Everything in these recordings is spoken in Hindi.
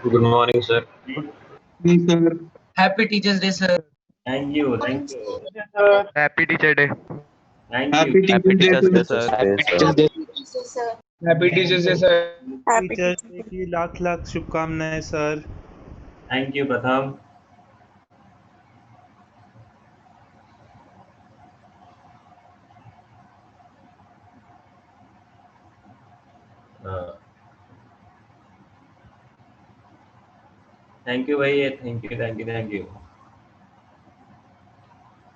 Good morning, sir. Good morning, sir. Happy Teachers Day, sir. Thank you. Thank you. Happy Teacher Day. Thank Happy you. Teachers Day, Day, sir. sir. Happy Teachers Day. Happy Teachers Day, sir. Teachers day की लाख लाख शुभकामनाएं sir. Thank you, Pratham. Thank you भाई, thank you.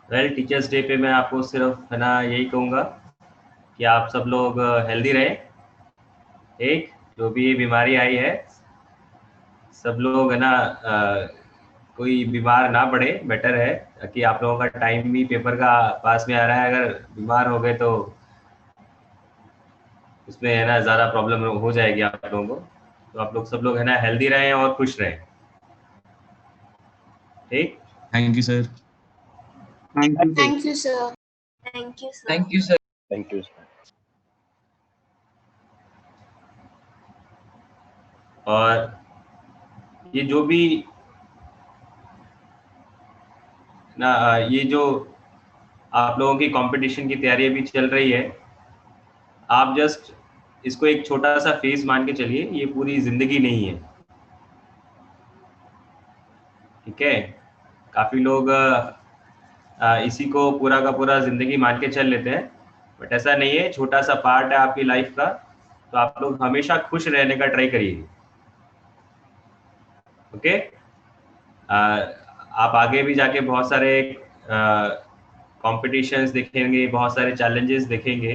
Well, teachers day पे मैं आपको सिर्फ है ना यही कहूँगा कि आप सब लोग हेल्दी रहें। एक जो भी ये बीमारी आई है, सब लोग है ना कोई बीमार ना पड़े, बेटर है कि आप लोगों का टाइम भी पेपर का पास में आ रहा है। अगर बीमार हो गए तो उसमें है ना ज़्यादा प्रॉब्लम हो जाएगी आप लोगों को। तो आप लोग सब लोग है ना हेल्दी रहें और खुश रहें। ठीक, Thank you, sir. Thank you, sir. Thank you, sir. Thank you, sir. Thank you, sir. Thank you, sir. और ये जो भी ना ये जो आप लोगों की कंपटीशन की तैयारी अभी चल रही है, आप जस्ट इसको एक छोटा सा फेज मान के चलिए, ये पूरी जिंदगी नहीं है। ठीक है, काफी लोग इसी को पूरा का पूरा जिंदगी मान के चल लेते हैं, बट ऐसा नहीं है, छोटा सा पार्ट है आपकी लाइफ का। तो आप लोग हमेशा खुश रहने का ट्राई करिए। ओके, आप आगे भी जाके बहुत सारे कॉम्पिटिशन्स देखेंगे, बहुत सारे चैलेंजेस देखेंगे।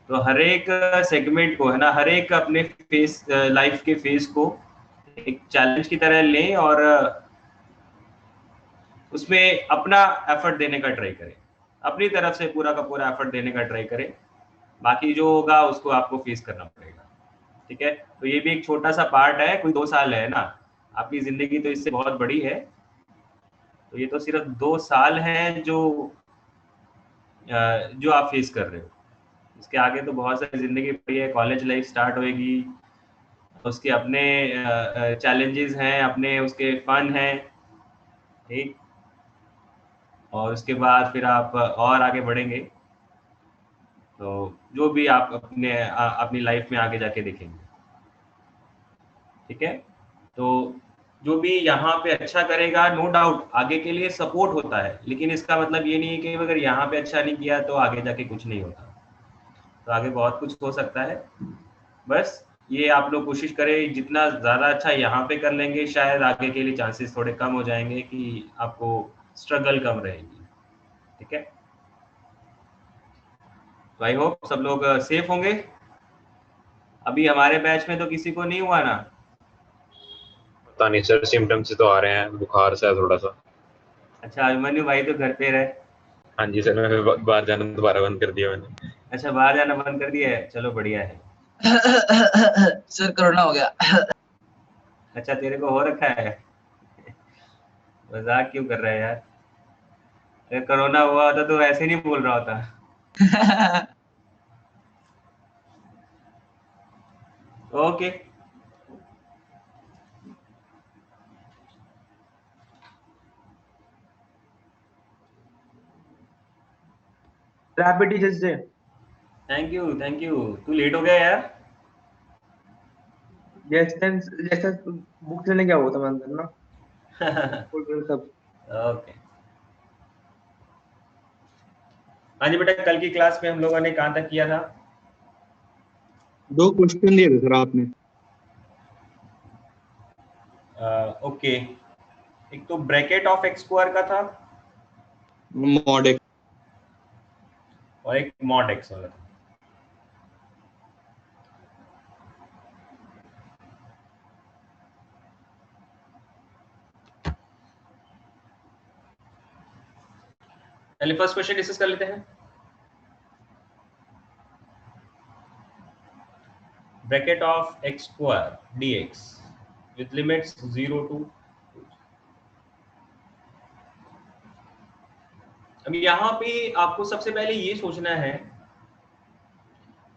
तो हर एक सेगमेंट को है ना, हर एक अपने फेस लाइफ के फेस को एक चैलेंज की तरह लें और उसमें अपना एफर्ट देने का ट्राई करें, अपनी तरफ से पूरा का पूरा एफर्ट देने का ट्राई करें। बाकी जो होगा उसको आपको फेस करना पड़ेगा। ठीक है, तो ये भी एक छोटा सा पार्ट है, कोई 2 साल है ना, आपकी जिंदगी तो इससे बहुत बड़ी है। तो ये तो सिर्फ 2 साल हैं जो आप फेस कर रहे हो। इसके आगे तो बहुत सारी जिंदगी पड़ी है, कॉलेज लाइफ स्टार्ट होएगी, उसके अपने चैलेंजेस हैं, अपने उसके फन हैं। ठीक, और उसके बाद फिर आप और आगे बढ़ेंगे, तो जो भी आप अपनी लाइफ में आगे जाके देखेंगे। ठीक है, तो जो भी यहाँ पे अच्छा करेगा, नो डाउट आगे के लिए सपोर्ट होता है, लेकिन इसका मतलब ये नहीं है कि अगर यहाँ पे अच्छा नहीं किया तो आगे जाके कुछ नहीं होता। तो आगे बहुत कुछ हो सकता है। बस ये आप लोग कोशिश करें, जितना ज़्यादा अच्छा यहाँ पे कर लेंगे, शायद आगे के लिए चांसेस थोड़े कम हो जाएंगे कि आपको स्ट्रगल कम रहेगी। ठीक है, तो आई होप सब लोग सेफ होंगे। अभी हमारे बैच में तो किसी को नहीं हुआ ना? पता नहीं सर, सिम्टम्स तो आ रहे हैं, बुखार सा है थोड़ा सा। अच्छा, अभिमन्यु भाई तो घर पे रहे। हाँ जी सर, मैं बाहर जाना दोबारा बंद कर दिया मैंने। अच्छा, बाहर जाना बंद कर दिया है, चलो बढ़िया है। सर कोरोना हो गया। अच्छा, तेरे को हो रखा है? मजाक क्यों कर रहा है यार? अगर कोरोना हुआ होता तो ऐसे नहीं बोल रहा होता। Okay, Happy Teachers Day. Thank you. तू लेट हो गया यार। जैसे बुक लेने क्या हुआ था मैं अंदर ना, सब। ओके, हाँ जी बेटा, कल की क्लास में हम लोगों ने कहाँ तक किया था? 2 क्वेश्चन दिए थे सर आपने। ओके, एक तो ब्रैकेट ऑफ एक्स स्क्वायर का था मॉड एक्स। और एक मॉड एक्स वाला था। पहले फर्स्ट क्वेश्चन डिस्कस कर लेते हैं। Bracket of x square dx with limits 0 to। अब यहाँ पे आपको सबसे पहले ये सोचना है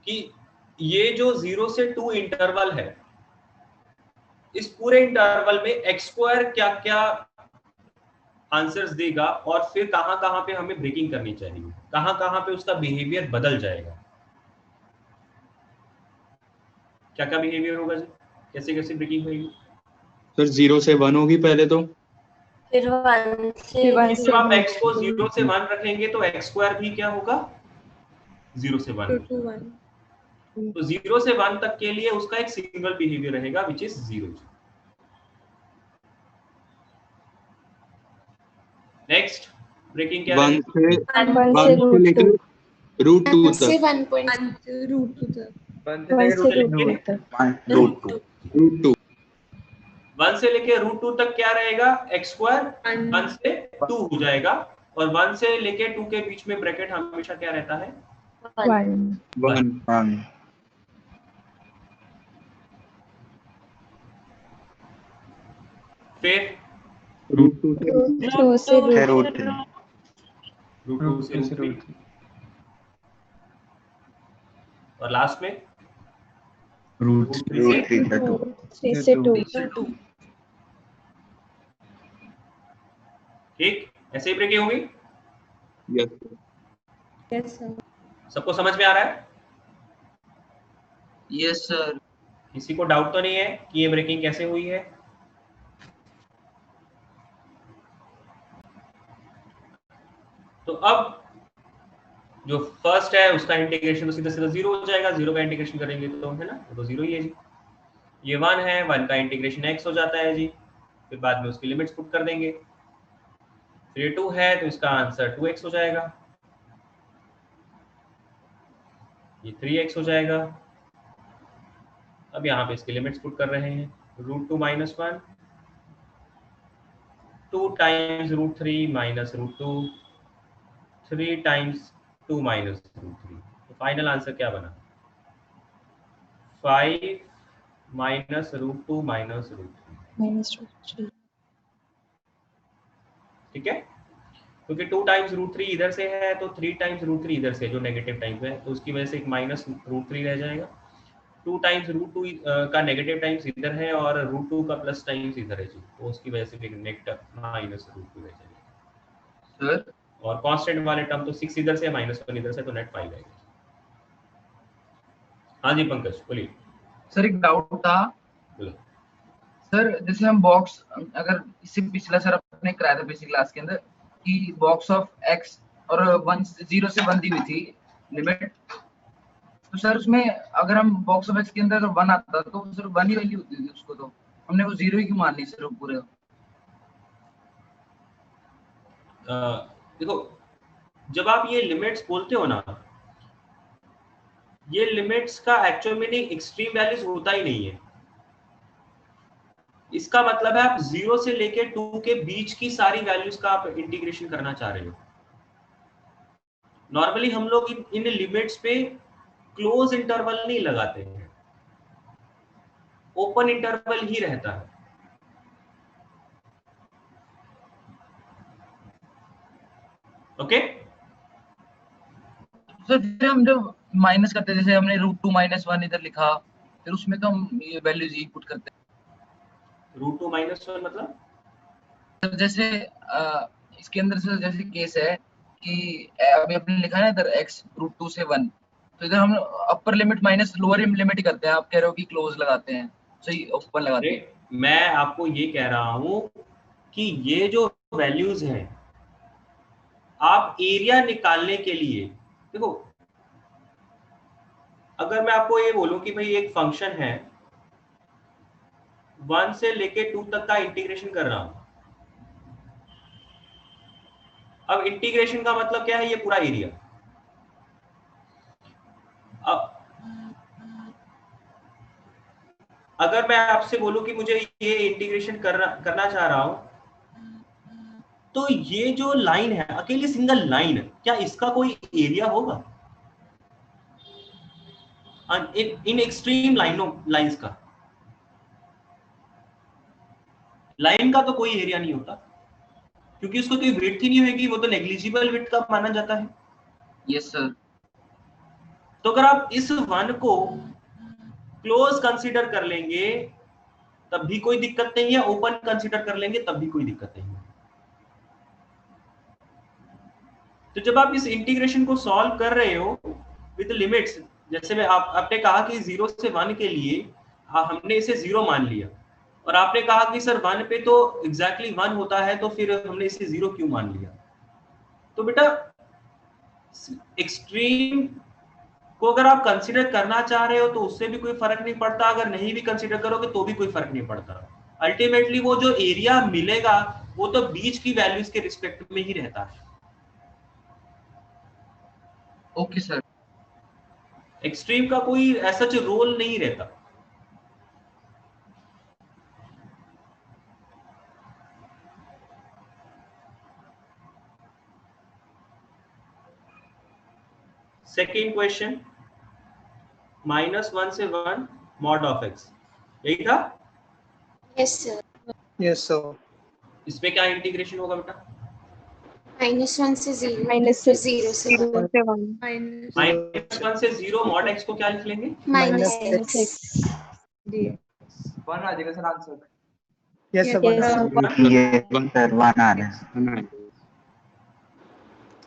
कि ये जो 0 से 2 इंटरवल है, इस पूरे इंटरवल में एक्स स्क्वायर क्या क्या आंसर्स देगा और फिर कहां कहां पे हमें ब्रेकिंग करनी चाहिए, कहां कहां पे उसका बिहेवियर बदल जाएगा, क्या क्या बिहेवियर होगा जी, कैसे कैसे ब्रेकिंग होगी। सर 0 से 1 होगी पहले तो, फिर 1 से जब आप x को 0 से 1 रखेंगे तो x स्क्वायर भी क्या होगा 0 से 1 होगा। तो 0 से 1 तक के लिए उसका एक सिंगल बिहेवियर रहेगा विच इज 0। नेक्स्ट ब्रेकिंग क्या 1 है, से लेकर रूट 2 से तक, 1.2 रूट 2 तक, 1 से लेकर रूट 2 1 से लेके रूट 2 तक क्या रहेगा, एक्स स्क्वायर 1 से 2 हो जाएगा, और 1 से लेके 2 के बीच में ब्रैकेट हमेशा क्या रहता है 1। फिर रूट 2 से रूट 2 से रूट 3 और लास्ट में रूट 3 से 2। ठीक, ऐसे ही ब्रेकिंग होगी। यस सबको समझ में आ रहा है, यस सर। किसी को डाउट तो नहीं है कि ये ब्रेकिंग कैसे हुई है। तो अब जो फर्स्ट है उसका इंटीग्रेशन तो सीधा सीधा 0 हो जाएगा, 0 का इंटीग्रेशन करेंगे तो है ना, तो 0 ही है जी। ये 1 है, 1 का इंटीग्रेशन x हो जाता है जी, फिर बाद में उसकी लिमिट्स पुट कर देंगे। फिर ये 2 है तो इसका आंसर 2x हो जाएगा, ये 3x हो जाएगा। अब यहाँ पे इसकी लिमिट्स पुट कर रहे हैं, root 2 minus 1, 2 times root 3 minus root 2, 3 times 2 minus root 3। तो फाइनल आंसर क्या बना, 5 माइनस रूट 2 माइनस रूट 3। ठीक है, क्योंकि 2 टाइम्स रूट 3 इधर से है तो 3 टाइम्स रूट 3 इधर से जो नेगेटिव टाइम्स है, तो उसकी वजह से एक माइनस रूट 3 रह जाएगा। 2 टाइम्स रूट 2 का नेगेटिव टाइम्स इधर है और रूट 2 का प्लस टाइम्स इधर है जी, तो उसकी वजह से नेगेटिव माइनस रूट 2 रह जाएगा सर और कांस्टेंट वाले टर्म तो 6 इधर से माइनस 1 इधर से, तो नेट 5 आएगा। हाँ जी पंकज बोलिए। सर एक डाउट था बोलो। सर, जैसे हम बॉक्स, अगर इससे पिछला सर आपने कराया था बेसिक क्लास के अंदर कि बॉक्स ऑफ एक्स और 0 से 1 दी हुई थी लिमिट, तो सर उसमें अगर हम बॉक्स ऑफ एक्स के अंदर 1 आता तो सर 1 ही वैल्यू होती थी उसको, तो हमने वो 0 ही क्यों मान ली सर वो पूरे। देखो जब आप ये लिमिट्स बोलते हो ना, ये लिमिट्स का एक्चुअल मीनिंग एक्सट्रीम वैल्यूज होता ही नहीं है। इसका मतलब है आप 0 से लेके 2 के बीच की सारी वैल्यूज का आप इंटीग्रेशन करना चाह रहे हो। नॉर्मली हम लोग इन लिमिट्स पे क्लोज इंटरवल नहीं लगाते हैं, ओपन इंटरवल ही रहता है। ओके सर फिर हम जब माइनस करते हैं, जैसे हमने रूट 2 माइनस 1 इधर लिखा, फिर उसमें तो हम ये वैल्यूज ही पुट करते हैं। रूट 2 माइनस 1 मतलब सर जैसे इसके अंदर सर जैसे केस है कि अभी आपने लिखा है ना इधर x रूट 2 से 1, तो इधर हम upper limit minus lower limit ही करते हैं, आप कह रहे हो कि क्लोज लगाते हैं, सही ओपन लगाते हैं। मैं आपको ये कह रहा हूं कि ये जो वैल्यूज हैं आप एरिया निकालने के लिए, देखो अगर मैं आपको ये बोलूं कि भाई एक फंक्शन है 1 से लेके 2 तक का इंटीग्रेशन कर रहा हूं, अब इंटीग्रेशन का मतलब क्या है, ये पूरा एरिया। अब अगर मैं आपसे बोलूं कि मुझे ये इंटीग्रेशन करना चाह रहा हूं, तो ये जो लाइन है अकेली सिंगल लाइन, क्या इसका कोई एरिया होगा इन एक्सट्रीम लाइंस का? लाइन का तो कोई एरिया नहीं होता क्योंकि उसको कोई विड्थ ही नहीं होगी, वो तो नेग्लिजिबल विड्थ का माना जाता है। Yes sir. तो अगर आप इस 1 को क्लोज कंसीडर कर लेंगे तब भी कोई दिक्कत नहीं है, ओपन कंसीडर कर लेंगे तब भी कोई दिक्कत नहीं है। तो जब आप इस इंटीग्रेशन को सॉल्व कर रहे हो विद लिमिट्स, जैसे मैं आपने कहा कि 0 से 1 के लिए हमने इसे 0 मान लिया, और आपने कहा कि सर 1 पे तो एग्जैक्टली 1 होता है, तो फिर हमने इसे 0 क्यों मान लिया? तो बेटा एक्सट्रीम को अगर आप कंसीडर करना चाह रहे हो तो उससे भी कोई फर्क नहीं पड़ता, अगर नहीं भी कंसीडर करोगे तो भी कोई फर्क नहीं पड़ता। अल्टीमेटली वो जो एरिया मिलेगा वो तो बीच की वैल्यूज के रिस्पेक्ट में ही रहता है। Okay sir. एक्सट्रीम का कोई ऐसा रोल नहीं रहता। सेकेंड क्वेश्चन, -1 से 1 मॉड ऑफ x, यही था? Yes sir. Yes sir. इसमें क्या इंटीग्रेशन होगा बेटा? -1 से 0, -0 से 1, -1 से 0 मॉड x को क्या लिख लेंगे? -x। 1 आ जाएगा सर आंसर। Yes sir. ये सर 1 आ रहा है।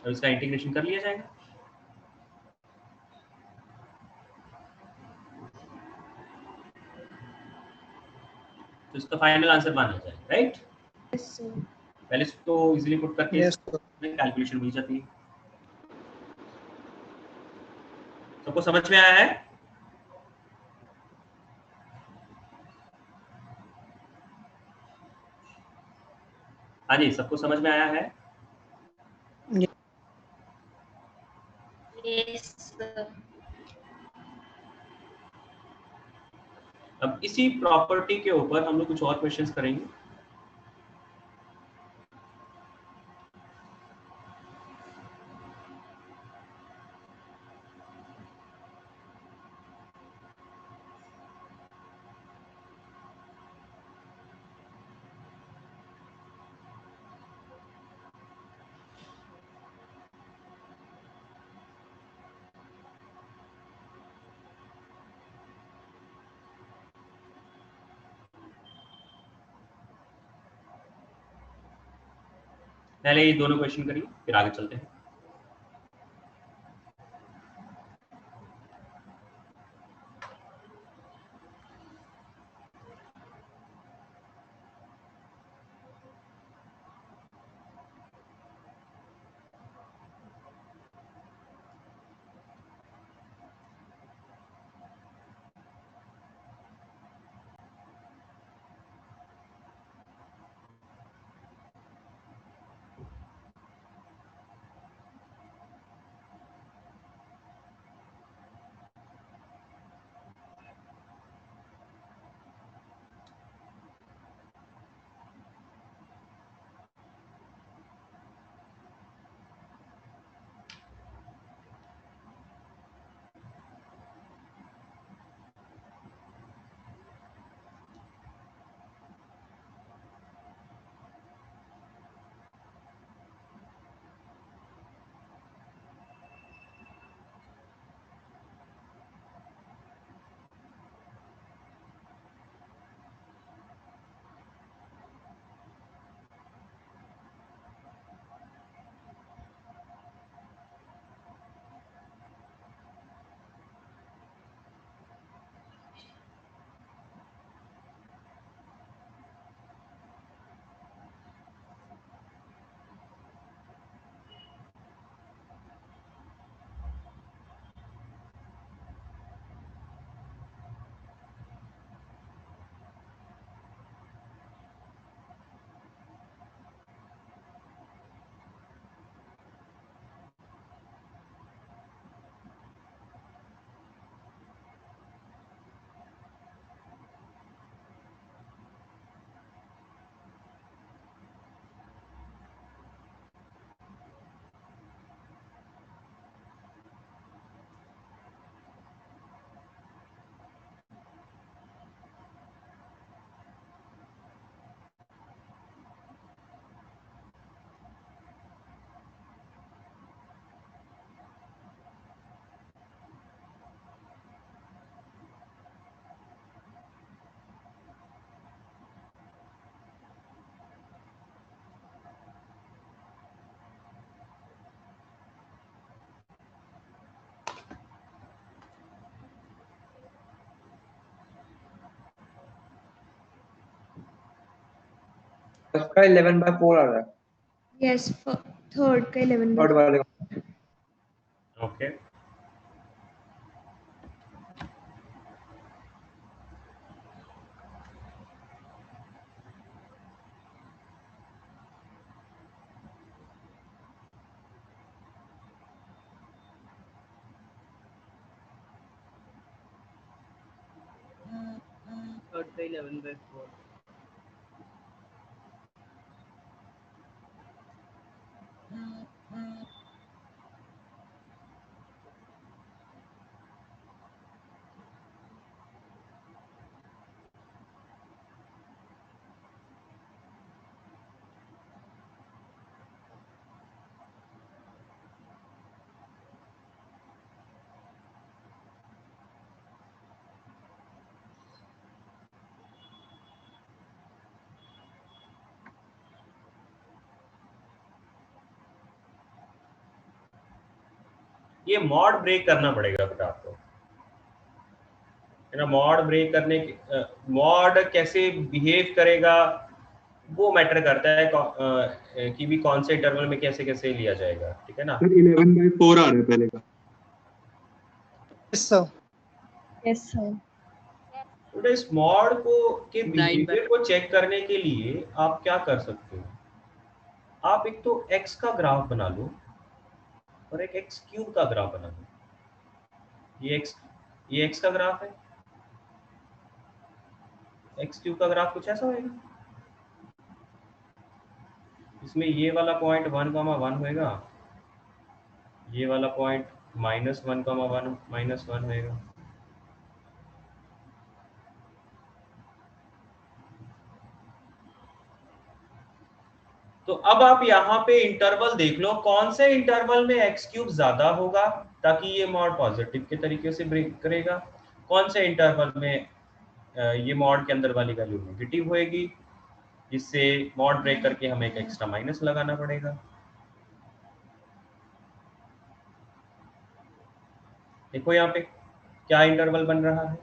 तो इसका इंटीग्रेशन कर लिया जाएगा। तो इसका फाइनल आंसर माना जाएगा, राइट? Yes sir. पहले इसको इजीली पुट करके यस सर। कैलकुलेशन मिल जाती है। सबको समझ में आया है? हाँ जी, सबको समझ में आया है? Yes sir. अब इसी प्रॉपर्टी के ऊपर हम लोग कुछ और क्वेश्चंस करेंगे। पहले ये दोनों क्वेश्चन करिए, फिर आगे चलते हैं। उसका 11/4 आ रहा है, यस थर्ड का 11 थर्ड वाले का। ओके थर्ड का 11/4। ये मॉड ब्रेक करना पड़ेगा बेटा आपको, है ना। मॉड ब्रेक करने की मॉड कैसे बिहेव करेगा वो मैटर करता है कि भी कौन से इंटरवल में कैसे कैसे लिया जाएगा, ठीक है ना। सर 11/4 आ रहा है पहले का। Yes sir. Yes sir. तो इस मॉड को के बिहेवियर को चेक करने के लिए आप क्या कर सकते हो, आप एक तो x का ग्राफ बना लो और एक x क्यूब का ग्राफ बना लो। ये x का ग्राफ है, x क्यूब का ग्राफ कुछ ऐसा होगा। इसमें ये वाला पॉइंट 1,1 होएगा, ये वाला पॉइंट -1,1 -1 होएगा। तो अब आप यहाँ पे इंटरवल देख लो, कौन से इंटरवल में एक्स क्यूब ज्यादा होगा ताकि ये मॉड पॉजिटिव के तरीके से ब्रेक करेगा, कौन से इंटरवल में ये मॉड के अंदर वाली वैल्यू नेगेटिव होएगी, जिससे मॉड ब्रेक करके हमें एक एक्स्ट्रा माइनस लगाना पड़ेगा। देखो यहाँ पे क्या इंटरवल बन रहा है,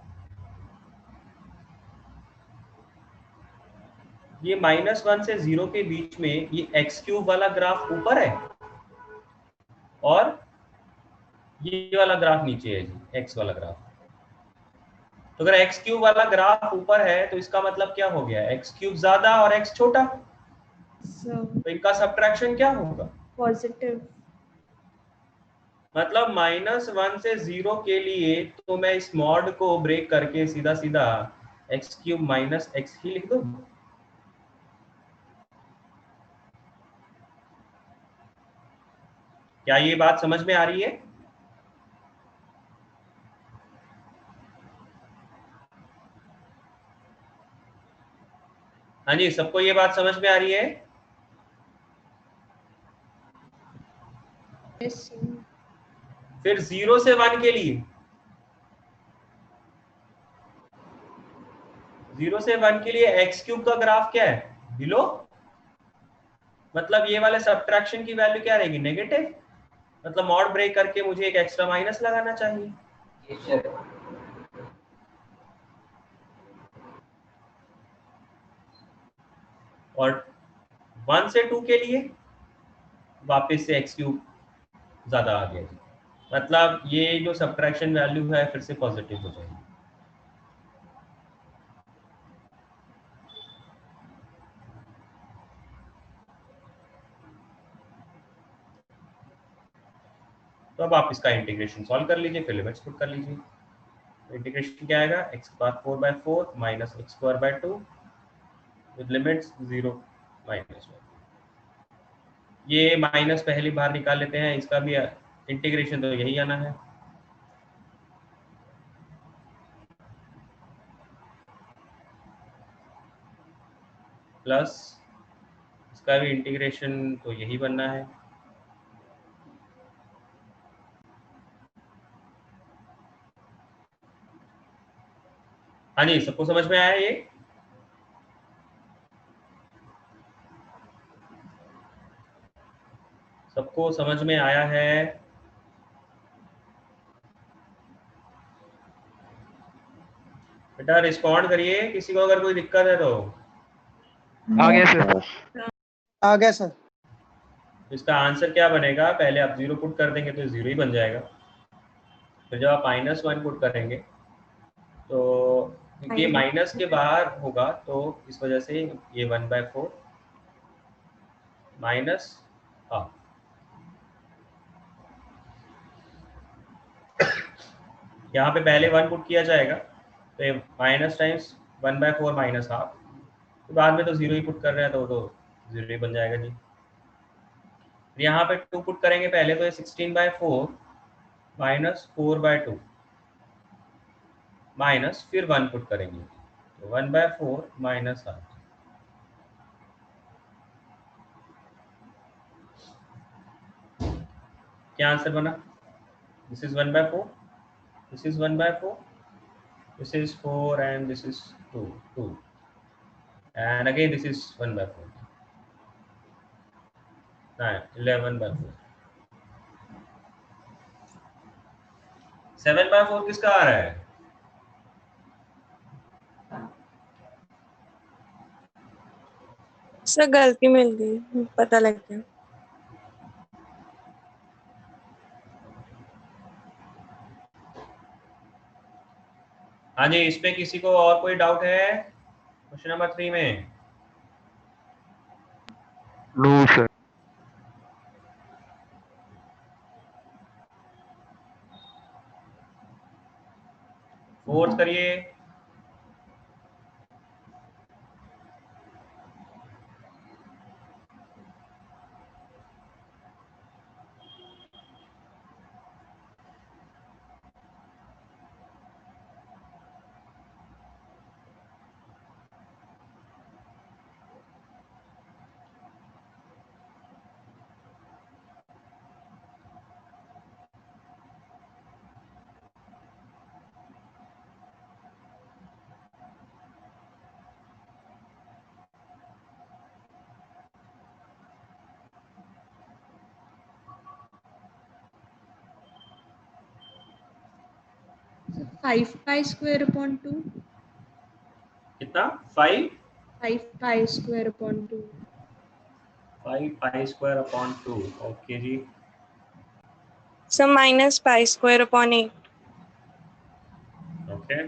ये -1 से 0 के बीच में ये एक्स क्यूब वाला ग्राफ ऊपर है और ये वाला ग्राफ नीचे है जी, एक्स वाला ग्राफ। तो अगर एक्स क्यूब वाला ग्राफ ऊपर है तो इसका मतलब क्या हो गया, एक्स क्यूब ज्यादा और एक्स छोटा, तो इनका सब्ट्रैक्शन क्या होगा, पॉजिटिव। मतलब -1 से 0 के लिए तो मैं इस मॉड को ब्रेक करके सीधा सीधा एक्स क्यूब माइनस एक्स ही लिख दूं। क्या ये बात समझ में आ रही है? हाँ जी, सबको ये बात समझ में आ रही है? यस फिर 0 से 1 के लिए, 0 से 1 के लिए एक्स क्यूब का ग्राफ क्या है, बिलो, मतलब ये वाले सब्ट्रैक्शन की वैल्यू क्या रहेगी, नेगेटिव, मतलब मॉड ब्रेक करके मुझे एक एक्स्ट्रा माइनस लगाना चाहिए। और 1 से 2 के लिए वापस से एक्स क्यूब ज्यादा आ गया, मतलब ये जो सब्ट्रैक्शन वैल्यू है फिर से पॉजिटिव हो जाएगी। तो अब आप इसका इंटीग्रेशन सॉल्व कर लीजिए, फिर लिमिट्स पुट कर लीजिए। इंटीग्रेशन क्या आएगा, x⁴/4 minus x²/2 with limits 0 -1। ये माइनस पहली बार निकाल लेते हैं, इसका भी इंटीग्रेशन तो यही आना है, प्लस इसका भी इंटीग्रेशन तो यही बनना है। हाँ जी, सबको समझ में आया ये? सबको समझ में आया है? बेटा रिस्पॉन्ड करिए, किसी को अगर कोई दिक्कत है तो। आ गया सर। आ गया सर। इसका आंसर क्या बनेगा, पहले आप 0 पुट कर देंगे तो 0 ही बन जाएगा। फिर जब आप -1 पुट करेंगे तो ये माइनस के बाहर होगा, तो इस वजह से ये 1/4 माइनस हाफ। यहाँ पे पहले 1 पुट किया जाएगा तो ये माइनस टाइम्स 1/4 माइनस हाफ, तो बाद में तो 0 ही पुट कर रहे हैं तो वो तो 0 ही बन जाएगा जी। यहाँ पे 2 पुट करेंगे पहले, तो ये 16/4 माइनस 4/2 माइनस फिर 1 पुट करेंगे तो 1/4 माइनस हाफ। क्या आंसर बना? This is 1/4, this is 1/4, this is 4 and this is 2 and again this is 1/4, 11/4। 7/4 किसका आ रहा है? सर गलती मिल गई, पता लग गया। हाँ जी, इसमें किसी को और कोई डाउट है क्वेश्चन नंबर 3 में? No sir. फोर्थ करिए। Five pi square upon 2। कितना? 5 pi square upon 2। 5 pi square upon 2। Okay जी। Sir -π square upon 8। Okay,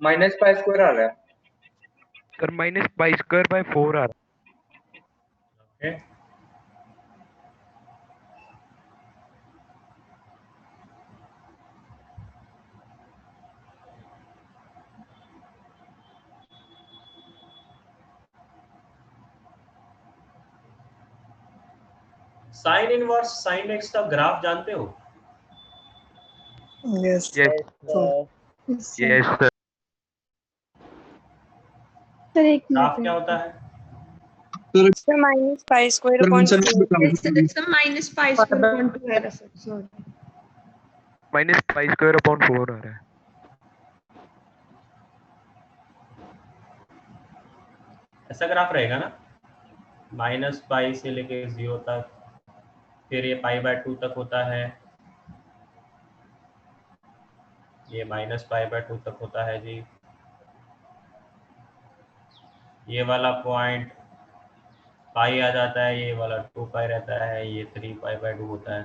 -π square आ रहा है सर -π²/4 आ रहा okay. Sine inverse sine X का ग्राफ जानते हो? यस है। Yes sir. सर एक ग्राफ मिनट क्या होता है? Sir -π square upon 2। Sir -π square upon 2 है सर, सॉरी। -π²/4 आ रहा है। ऐसा ग्राफ रहेगा ना, -π से लेके 0 तक, फिर ये π/2 तक होता है, ये -π/2 तक होता है जी। ये वाला पॉइंट पाई आ जाता है, ये वाला 2π रहता है, ये 3π/2 होता है।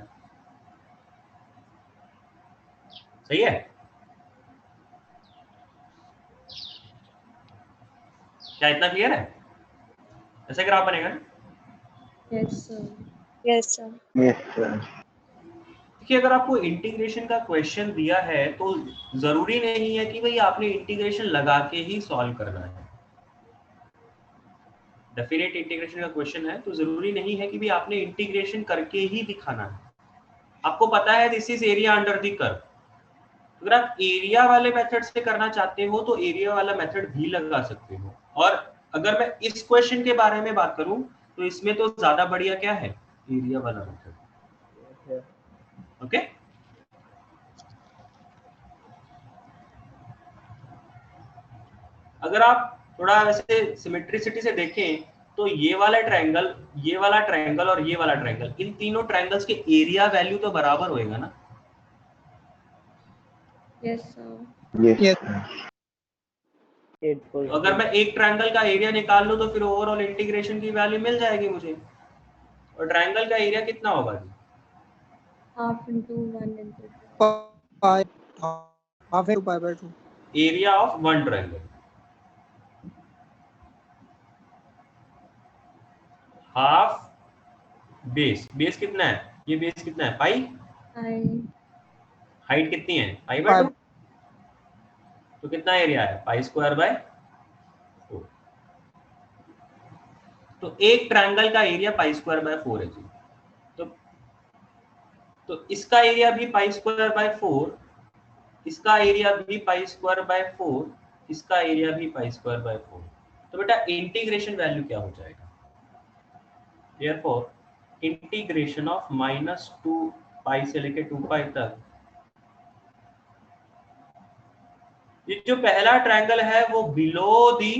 सही है? क्या इतना क्लियर है? ऐसे ग्राफ बनेगा ना? Yes sir. Yes sir. Yes sir. देखिए, अगर आपको इंटीग्रेशन का क्वेश्चन दिया है तो जरूरी नहीं है कि भाई आपने इंटीग्रेशन लगा के ही सॉल्व करना है। डेफिनेट इंटीग्रेशन का क्वेश्चन है तो जरूरी नहीं है कि भी आपने इंटीग्रेशन करके ही दिखाना है। आपको पता है this is area under the curve, अगर आप एरिया वाले मेथड से करना चाहते हो तो एरिया वाला मेथड भी लगा सकते हो। और अगर मैं इस क्वेश्चन के बारे में बात करूं तो इसमें तो ज्यादा बढ़िया क्या है, एरिया वाला मेथड। ओके अगर आप थोड़ा वैसे सिमेट्रिसिटी से देखें तो ये वाला ट्रायंगल, ये वाला ट्रायंगल और ये वाला ट्रायंगल, इन तीनों ट्रायंगल्स के एरिया वैल्यू तो बराबर होएगा ना। Yes, sir. तो अगर मैं एक ट्रायंगल का एरिया निकाल लूं तो फिर ओवरऑल इंटीग्रेशन की वैल्यू मिल जाएगी मुझे। और ट्रायंगल का एरिया कितना होगा जी? Half into 1 into 2. हाफ है pi by 2 area of one triangle, half base, base कितना है, ये बेस कितना है पाई, I हाइट कितनी है पाई बाय 2, तो कितना एरिया है पाई स्क्वायर बाय 4। तो एक ट्रायंगल का एरिया पाई स्क्वायर बाय 4 है जी। तो इसका एरिया भी पाई स्क्वायर बाय 4, इसका एरिया भी पाई स्क्वायर बाय 4, इसका एरिया भी पाई स्क्वायर बाय 4। तो बेटा इंटीग्रेशन वैल्यू क्या हो जाएगा, देयरफॉर इंटीग्रेशन ऑफ -2 पाई से लेके 2 पाई तक, ये जो पहला ट्रायंगल है वो बिलो दी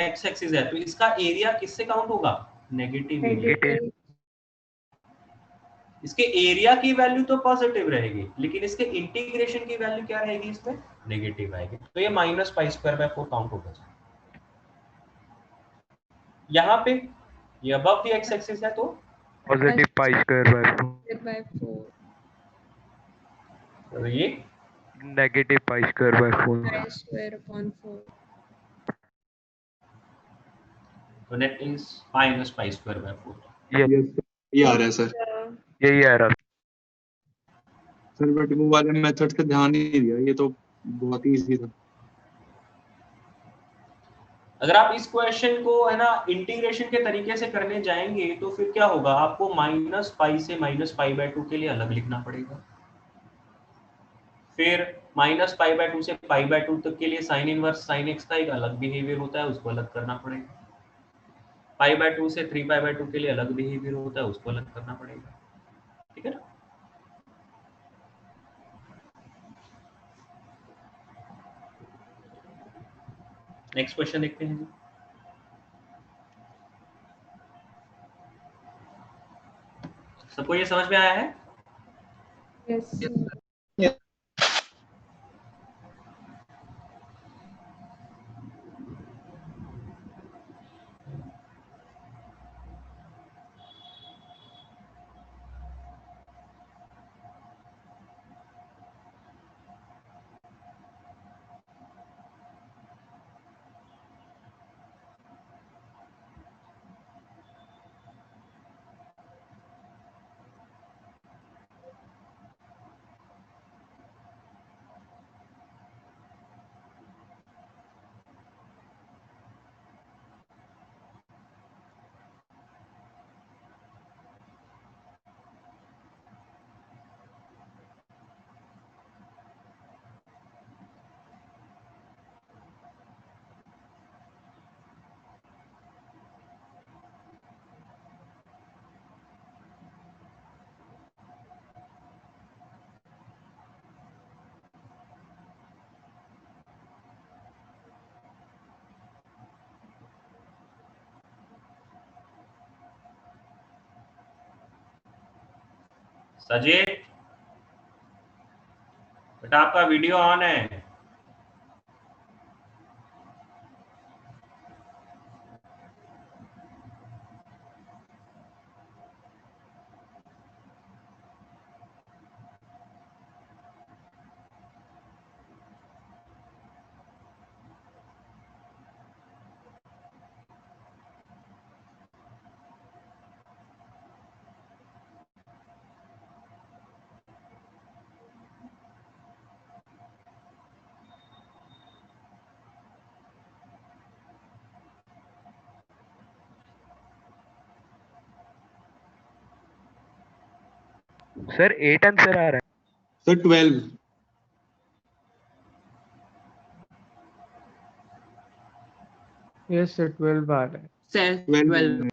एक्स एक्सिस है, तो इसका एरिया किससे काउंट होगा, नेगेटिव एरिया। negative. इसके एरिया की वैल्यू तो पॉजिटिव रहेगी लेकिन इसके इंटीग्रेशन की वैल्यू क्या रहेगी, इसमें नेगेटिव आएगी। तो ये -पाई स्क्वायर बाय 4 काउंट होगा। यहाँ पे ये अबव द एक्स एक्सिस है तो positive pi square by 4, Divided by 4. तो ये negative pi square by 4। Pi square upon 4. तो net is -pi square by 4। ये ये आ रहा है सर। यही आ रहा। सर बट वो वाले मेथड से ध्यान ही नहीं दिया, ये तो बहुत ही इजी था। अगर आप इस क्वेश्चन को है ना इंटीग्रेशन के तरीके से करने जाएंगे तो फिर क्या होगा, आपको -पाई से -पाई बाय 2 के लिए अलग लिखना पड़ेगा, फिर -पाई बाय 2 से पाई बाय 2 तक के लिए साइन इनवर्स साइन एक्स का एक अलग बिहेवियर होता है, उसको अलग करना पड़ेगा। पाई बाय 2 से 3 पाई बाय 2 के लिए अलग बिहेवियर होता है, उसको अलग करना पड़ेगा। ठीक है ना। नेक्स्ट क्वेश्चन देखते हैं जी। सबको ये समझ में आया है? Yes, sir. सजीव बेटा आपका वीडियो ऑन है। सर 8 आंसर आ रहा है। सर 12। यस सर 12 आ रहा है। सर 12।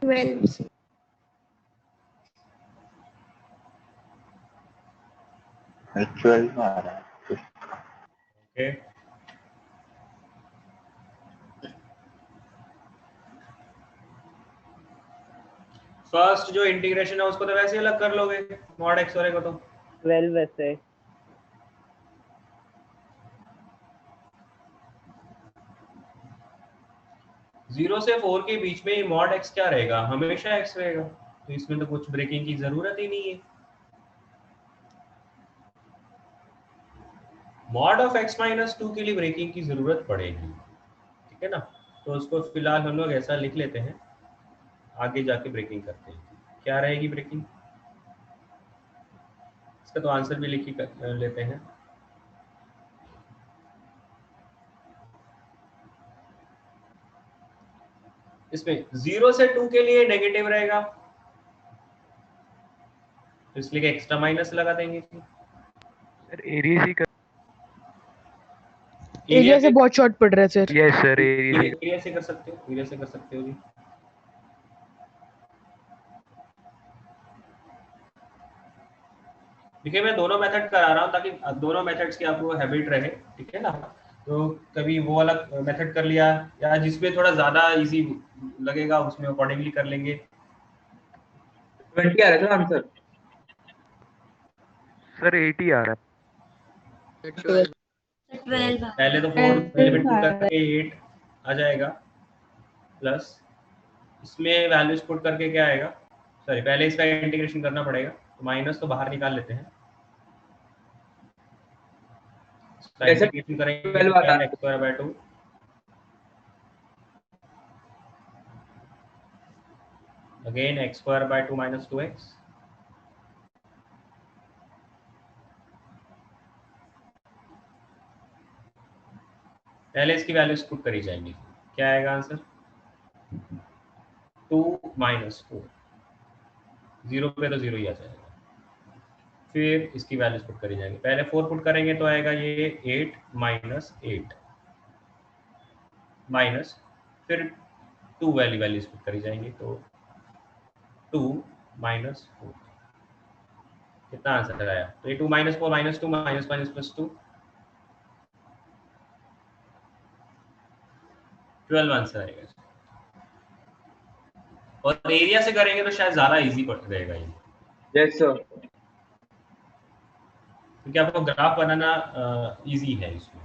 12 12 आ रहा है। ओके फर्स्ट जो इंटीग्रेशन है उसको तो वैसे ही अलग कर लोगे मॉड एक्स वाले को तो 12 वैसे 0 से 4 के बीच में मॉड एक्स क्या रहेगा हमेशा एक्स रहेगा तो इसमें तो कुछ ब्रेकिंग की जरूरत ही नहीं है मॉड ऑफ x माइनस 2 के लिए ब्रेकिंग की जरूरत पड़ेगी ठीक है ना तो उसको फिलहाल हम लोग ऐसा लिख लेते हैं आगे जाके ब्रेकिंग करते हैं क्या रहेगी ब्रेकिंग इसका तो आंसर भी लिख ही लेते हैं इसमें 0 से 2 के लिए नेगेटिव रहेगा तो इसलिए एक्स्ट्रा माइनस लगा देंगे सर एरिया ही कर एरिया से बहुत शॉर्ट पड़ रहा है sir. Yes sir area area से कर सकते हो एरिया से कर सकते हो जी देखिए मैं दोनों मेथड करा रहा हूँ ताकि दोनों मेथड्स की आपको हैबिट रहे ठीक है ना तो कभी वो वाला मेथड कर लिया या जिसमें थोड़ा ज्यादा इजी लगेगा उसमें अकॉर्डिंगली कर लेंगे 20 आ रहा है सर आंसर। सर 80 आ रहा है। 12 पहले तो 4 एलिमेंट पुट करके 8 आ जाएगा प्लस इसमें वैल्यूज पुट करके क्या आएगा सॉरी पहले इसका इंटीग्रेशन करना पड़ेगा तो माइनस तो बाहर निकाल लेते हैं इंटीग्रेशन करेंगे तो क्या है x² 2 again x² 2 minus 2x पहले इसकी वैल्यूज पुट करी जाएंगी क्या आएगा आंसर 2 minus 4 0 पे तो 0 ही आ जाएगा फिर इसकी वैल्यूज पुट करी जाएंगी पहले 4 पुट करेंगे तो आएगा ये 8 minus 8 माइनस फिर 2 वैल्यूज पुट करी जाएंगी तो 2 minus 4 कितना आंसर आया तो ये 2 minus 4 minus 2 minus plus 2 12 answer आएगा और एरिया से करेंगे तो शायद ज्यादा इजी पड़ रहेगा ये यस सर क्योंकि आपको ग्राफ बनाना इजी है इसमें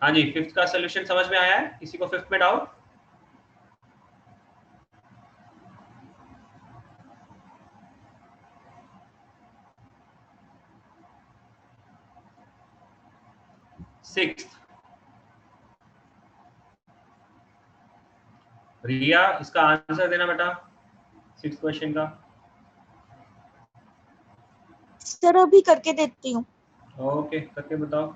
हाँ जी फिफ्थ का सोल्यूशन समझ में आया है किसी को फिफ्थ में डाउट सिक्स्थ रिया इसका आंसर देना बेटा सिक्स्थ क्वेश्चन का सर अभी करके देती हूँ। ओके करके बताओ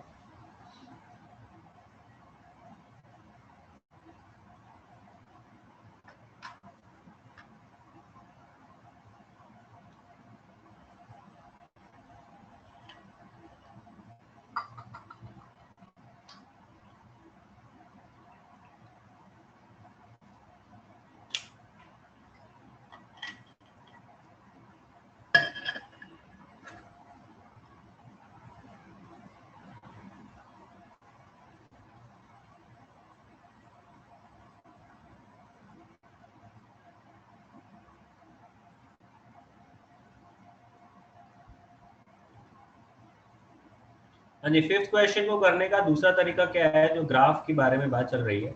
हाँ जी, फिफ्थ क्वेश्चन को करने का दूसरा तरीका क्या है, जो ग्राफ के बारे में बात चल रही है।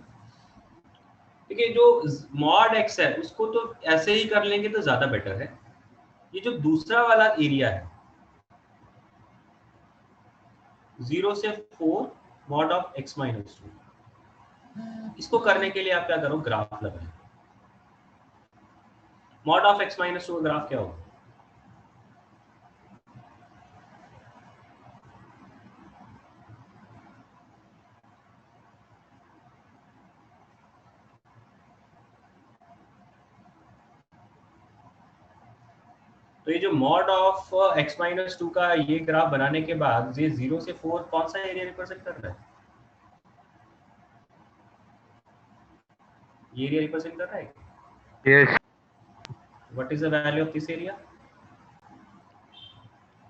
देखिए, जो मॉड एक्स है उसको तो ऐसे ही कर लेंगे तो ज्यादा बेटर है। ये जो दूसरा वाला एरिया है 0 से 4 मॉड ऑफ x माइनस 2, इसको करने के लिए आप क्या करो, ग्राफ लगाएं। Mod of x minus 2 graph क्या होगा? तो ये जो मॉड ऑफ x माइनस 2 का ये ग्राफ बनाने के बाद ये 0 से 4 कौन सा एरिया रिप्रेजेंट कर रहा है? ये एरिया रिप्रेजेंट कर रहा है। Yes. What is the value of this area?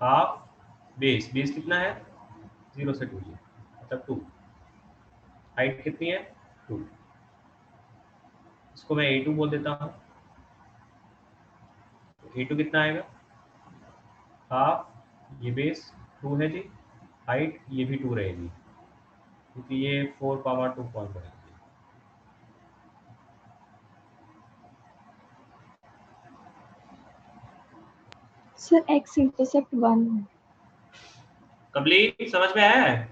Half base. Base कितना है? 0 से 2, मतलब 2। हाइट कितनी है? 2। इसको मैं a2 बोल देता हूँ। a2 कितना आएगा? हाफ, ये बेस 2 है जी, हाइट ये भी 2 रहेगी, क्योंकि ये 4 पावर 2 पॉइंट है। सर x इंटरसेप्ट 1 है। कंप्लीट समझ में आया है?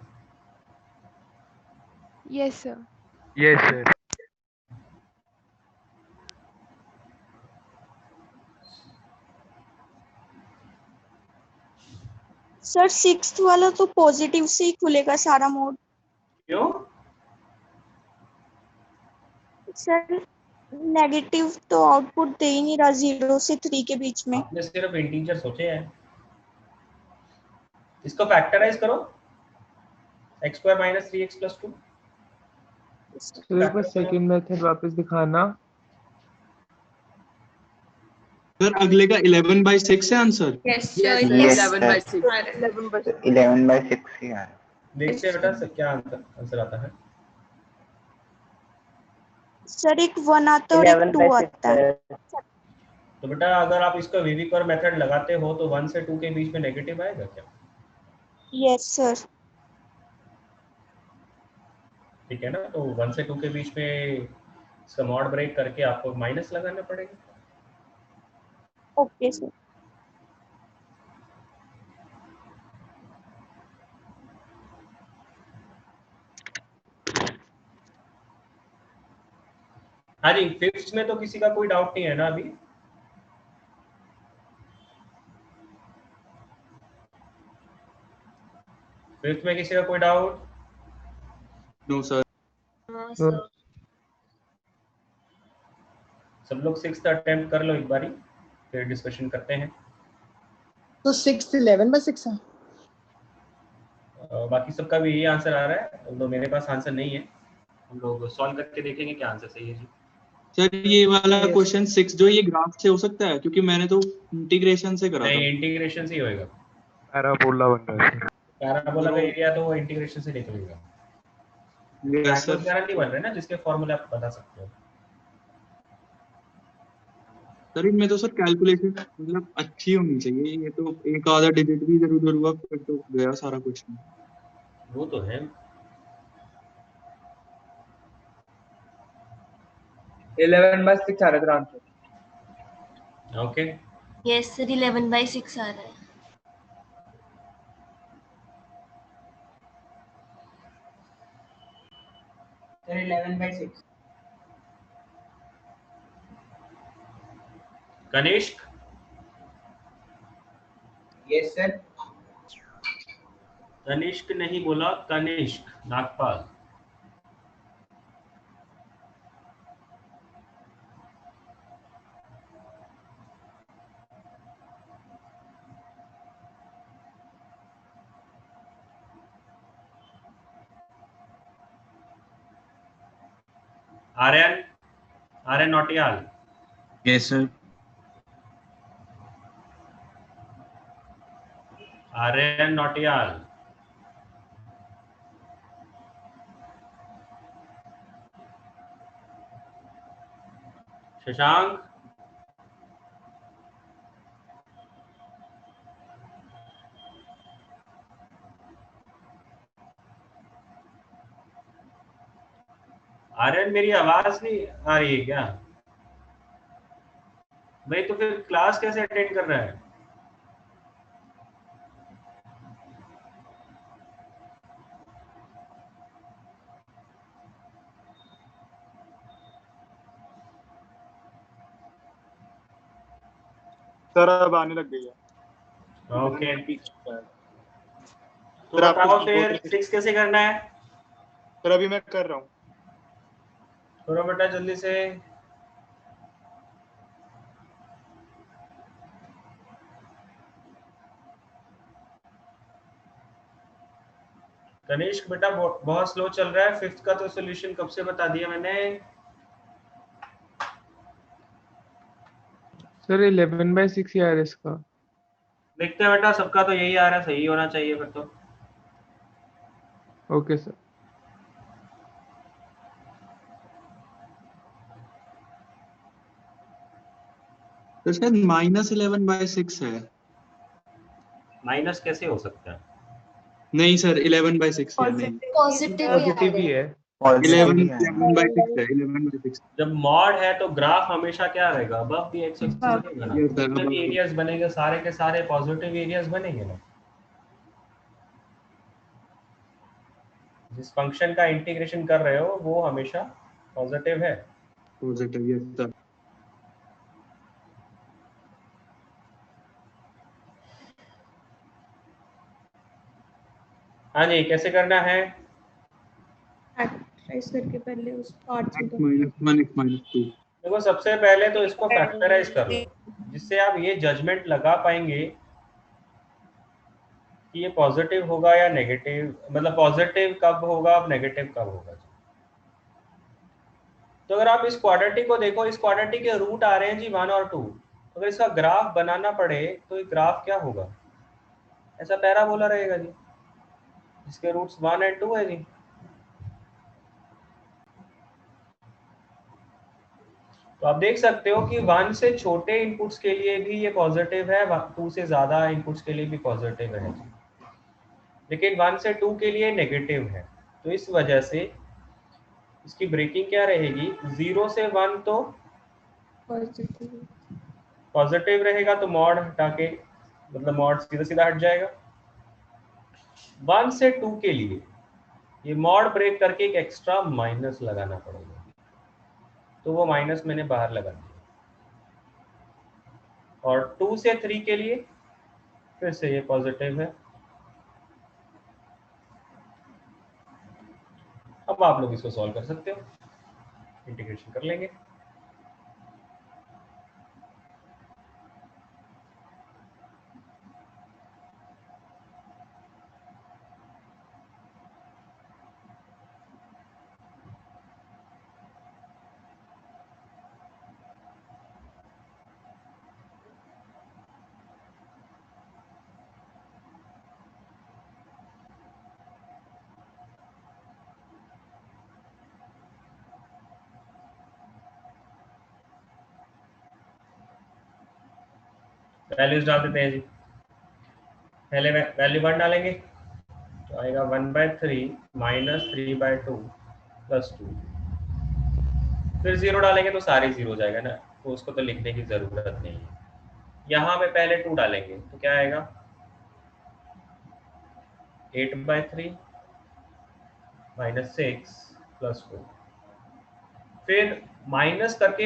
Yes sir. Yes, sir. Sir 6th वाला तो पॉजिटिव से ही खुलेगा सारा मोड। क्यों? सर नेगेटिव तो आउटपुट दे ही नहीं रहा 0 से 3 के बीच में। आपने सिर्फ इंटीजर सोचे हैं। इसको फैक्टराइज करो, x square minus 3x plus 2। Sir एक बार सेकंड मेथड वापस दिखाना। सर अगले का 11/6 है answer. Yes, sir. Yes, Yes, 11/6. sir. 11/6 ही आ रहा है। देखते हैं बेटा क्या आंसर आता है। सर एक 1 आता है और एक 2 आता है। तो बेटा अगर आप इसका वीवी पर मेथड लगाते हो तो 1 से 2 के बीच में नेगेटिव आएगा क्या? Yes sir. ठीक है ना, तो 1 से 2 के बीच में इसका मॉड ब्रेक करके आपको माइनस लगाना पड़ेगा। Okay sir. हाँ जी, फिफ्थ में तो किसी का कोई डाउट नहीं है ना अभी? फिफ्थ में किसी का कोई डाउट? No sir. Sir. सब लोग सिक्स्थ अटेम्प्ट कर लो एक बारी, फिर डिस्कशन करते हैं। तो 6 11/6 है। बाकी सबका भी यही आंसर आ रहा है, तो मेरे पास आंसर नहीं है। हम लोग सॉल्व करके देखेंगे क्या आंसर सही है जी। सर ये वाला क्वेश्चन 6 जो ये ग्राफ से हो सकता है, क्योंकि मैंने तो इंटीग्रेशन से करा था। नहीं, इंटीग्रेशन से ही होएगा। पैराबोला बन रहा है sir. पैराबोला का एरिया तो वो इंटीग्रेशन से निकलेगा। Yes sir. गारंटी बन रहे हैं ना, जिसके फॉर्मूले आप बता सकते हो। सर इनमें तो सर कैलकुलेशन मतलब अच्छी होनी चाहिए। ये तो एक आधा डिजिट भी इधर उधर हुआ फिर तो गया सारा क्वेश्चन। वो तो है। 11/6 आ रहा था आंसर। Okay, Yes, sir. 11/6 आ रहा है. Sir 11/6। Kanishk. Yes sir. Kanishk नहीं बोला, कनिष्क नागपाल। आर्यन, आर्यन नौटियाल। Yes sir. आर्यन नौटियाल। शशांक। करण मेरी आवाज नहीं आ रही है क्या भाई? तो फिर क्लास कैसे अटेंड कर रहा है? सर अब आने लग गई है। ओके सर तो बताओ फिर 6 कैसे करना है? अभी मैं कर रहा हूँ। करो बेटा जल्दी से। कनिष्क बेटा बहुत स्लो चल रहा है। 5th का तो सॉल्यूशन कब से बता दिया मैंने। सर 11/6 ही आ रहा है इसका। देखते हैं बेटा, सबका तो यही आ रहा है, सही होना चाहिए फिर तो। Okay sir. तो शायद -11/6 है। माइनस कैसे हो सकता है? नहीं सर, 11/6 है। नहीं, पॉजिटिव पॉजिटिव ही है। 11/6 है। 11/6। जब मॉड है तो ग्राफ हमेशा क्या रहेगा? अबव द एक्स एक्सिस बनेगा ना। Yes, sir, जितने भी above. एरियाज बनेंगे सारे के सारे पॉजिटिव एरियाज बनेंगे ना। जिस फंक्शन का इंटीग्रेशन कर रहे हो वो हमेशा पॉजिटिव है। Positive, yes sir. हाँ जी, कैसे करना है? फैक्टराइज करके पहले उस पार्ट्स में -1 x -2। देखो सबसे पहले तो इसको फैक्टराइज कर लो, जिससे आप ये जजमेंट लगा पाएंगे कि ये पॉजिटिव होगा या नेगेटिव, मतलब पॉजिटिव कब होगा और नेगेटिव कब होगा। तो अगर आप इस क्वाड्रेटिक को देखो, इस क्वाड्रेटिक के रूट आ रहे हैं जी 1 और 2। अगर इसका ग्राफ बनाना पड़े तो ये ग्राफ क्या होगा? ऐसा पैराबोला रहेगा जी, जिसके रूट्स 1 और 2 है जी। तो आप देख सकते हो कि 1 से छोटे इनपुट्स के लिए भी ये पॉजिटिव है, 2 से ज्यादा इनपुट्स के लिए भी पॉजिटिव है, लेकिन 1 से 2 के लिए नेगेटिव है। तो इस वजह से इसकी ब्रेकिंग क्या रहेगी? 0 से 1 तो पॉजिटिव रहेगा, तो मॉड हटा के मतलब मॉड सीधा सीधा हट जाएगा। 1 से 2 के लिए ये मॉड ब्रेक करके एक एक्स्ट्रा माइनस लगाना पड़ेगा, तो वो माइनस मैंने बाहर लगा दिया। और 2 से 3 के लिए फिर से ये पॉजिटिव है। अब आप लोग इसको सॉल्व कर सकते हो, इंटीग्रेशन कर लेंगे। वैल्यूज डाल देते हैं जी। पहले वैल्यू 1 डालेंगे तो आएगा 1/3 -3/2 + 2। फिर 0 डालेंगे तो सारे 0 हो जाएगा ना, तो उसको तो लिखने की जरूरत नहीं है। यहाँ पे पहले 2 डालेंगे तो क्या आएगा? 8/3 -6 + 4। फिर माइनस करके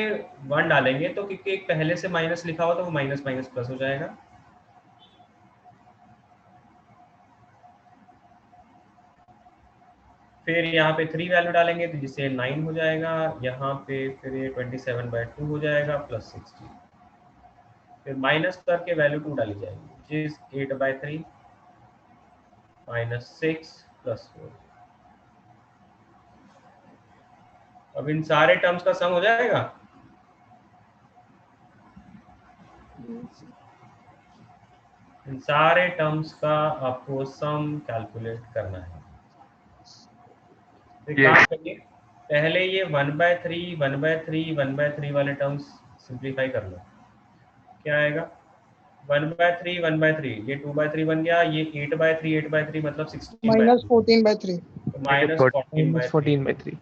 1 डालेंगे तो क्योंकि एक पहले से माइनस लिखा हुआ तो वो माइनस माइनस प्लस हो जाएगा। फिर यहाँ पे 3 वैल्यू डालेंगे तो जिससे 9 हो जाएगा। यहाँ पे फिर ये 27/2 हो जाएगा +60। फिर माइनस करके वैल्यू 2 डाली जाएगी, जिस 8/3 -6 + 4। अब इन सारे टर्म्स का सम हो जाएगा। इन सारे टर्म्स का आपको सम कैलकुलेट करना है। तो काम करिए, पहले ये 1/3 1/3 1/3 वाले टर्म्स सिंप्लीफाई कर लो। क्या आएगा? 1/3 1/3, ये 2/3 बन गया। ये 8/3 8/3 मतलब 16/3 -14/3। तो -14/3।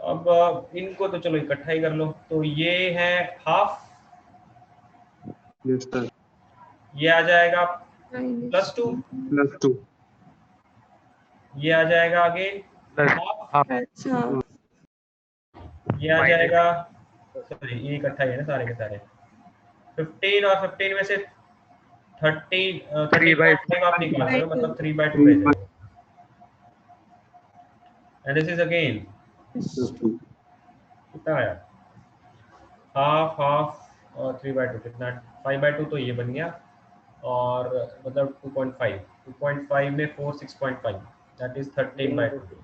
अब इनको तो चलो इकट्ठा ही कर लो, तो ये है हाफ, यस सर। ये आ जाएगा minus +2, +2 ये आ जाएगा आगे प्लस हाफ, plus half ये आ जाएगा, सॉरी ये इकट्ठा ही है ना सारे के सारे। 15 और 15 में से 13.5 आप निकाल रहे हो, मतलब 3/2 रह जाएगा। एंड दिस इज अगेन +2 कितना आया, हाफ हाफ और 3/2 कितना, 5/2 तो ये बन गया, और मतलब 2.5 में 4 6.5 दैट इज 13/2।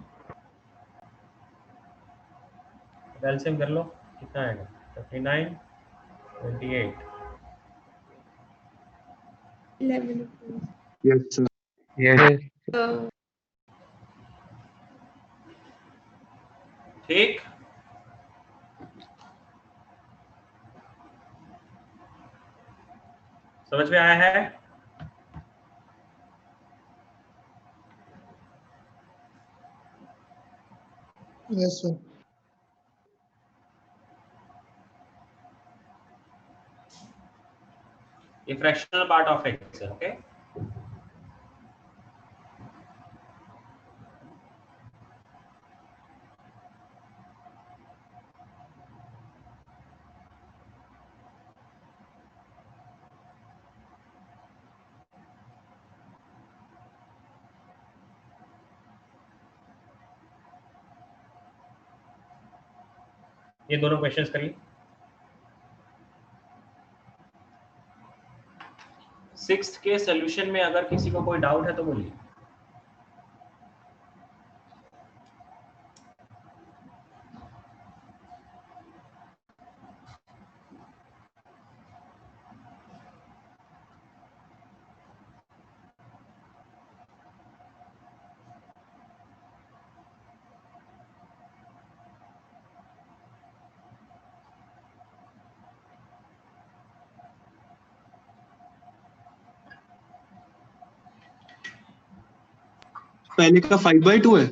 एलसीएम कर लो कितना आएगा, 59 28। 11 यस सर। यस ठीक, समझ में आया है? Yes sir. ये फ्रैक्शनल पार्ट ऑफ एक्स है, ओके। ये दोनों क्वेश्चंस करिए। 6th के सॉल्यूशन में अगर किसी को कोई डाउट है तो बोलिए। पहले का 5/2 है।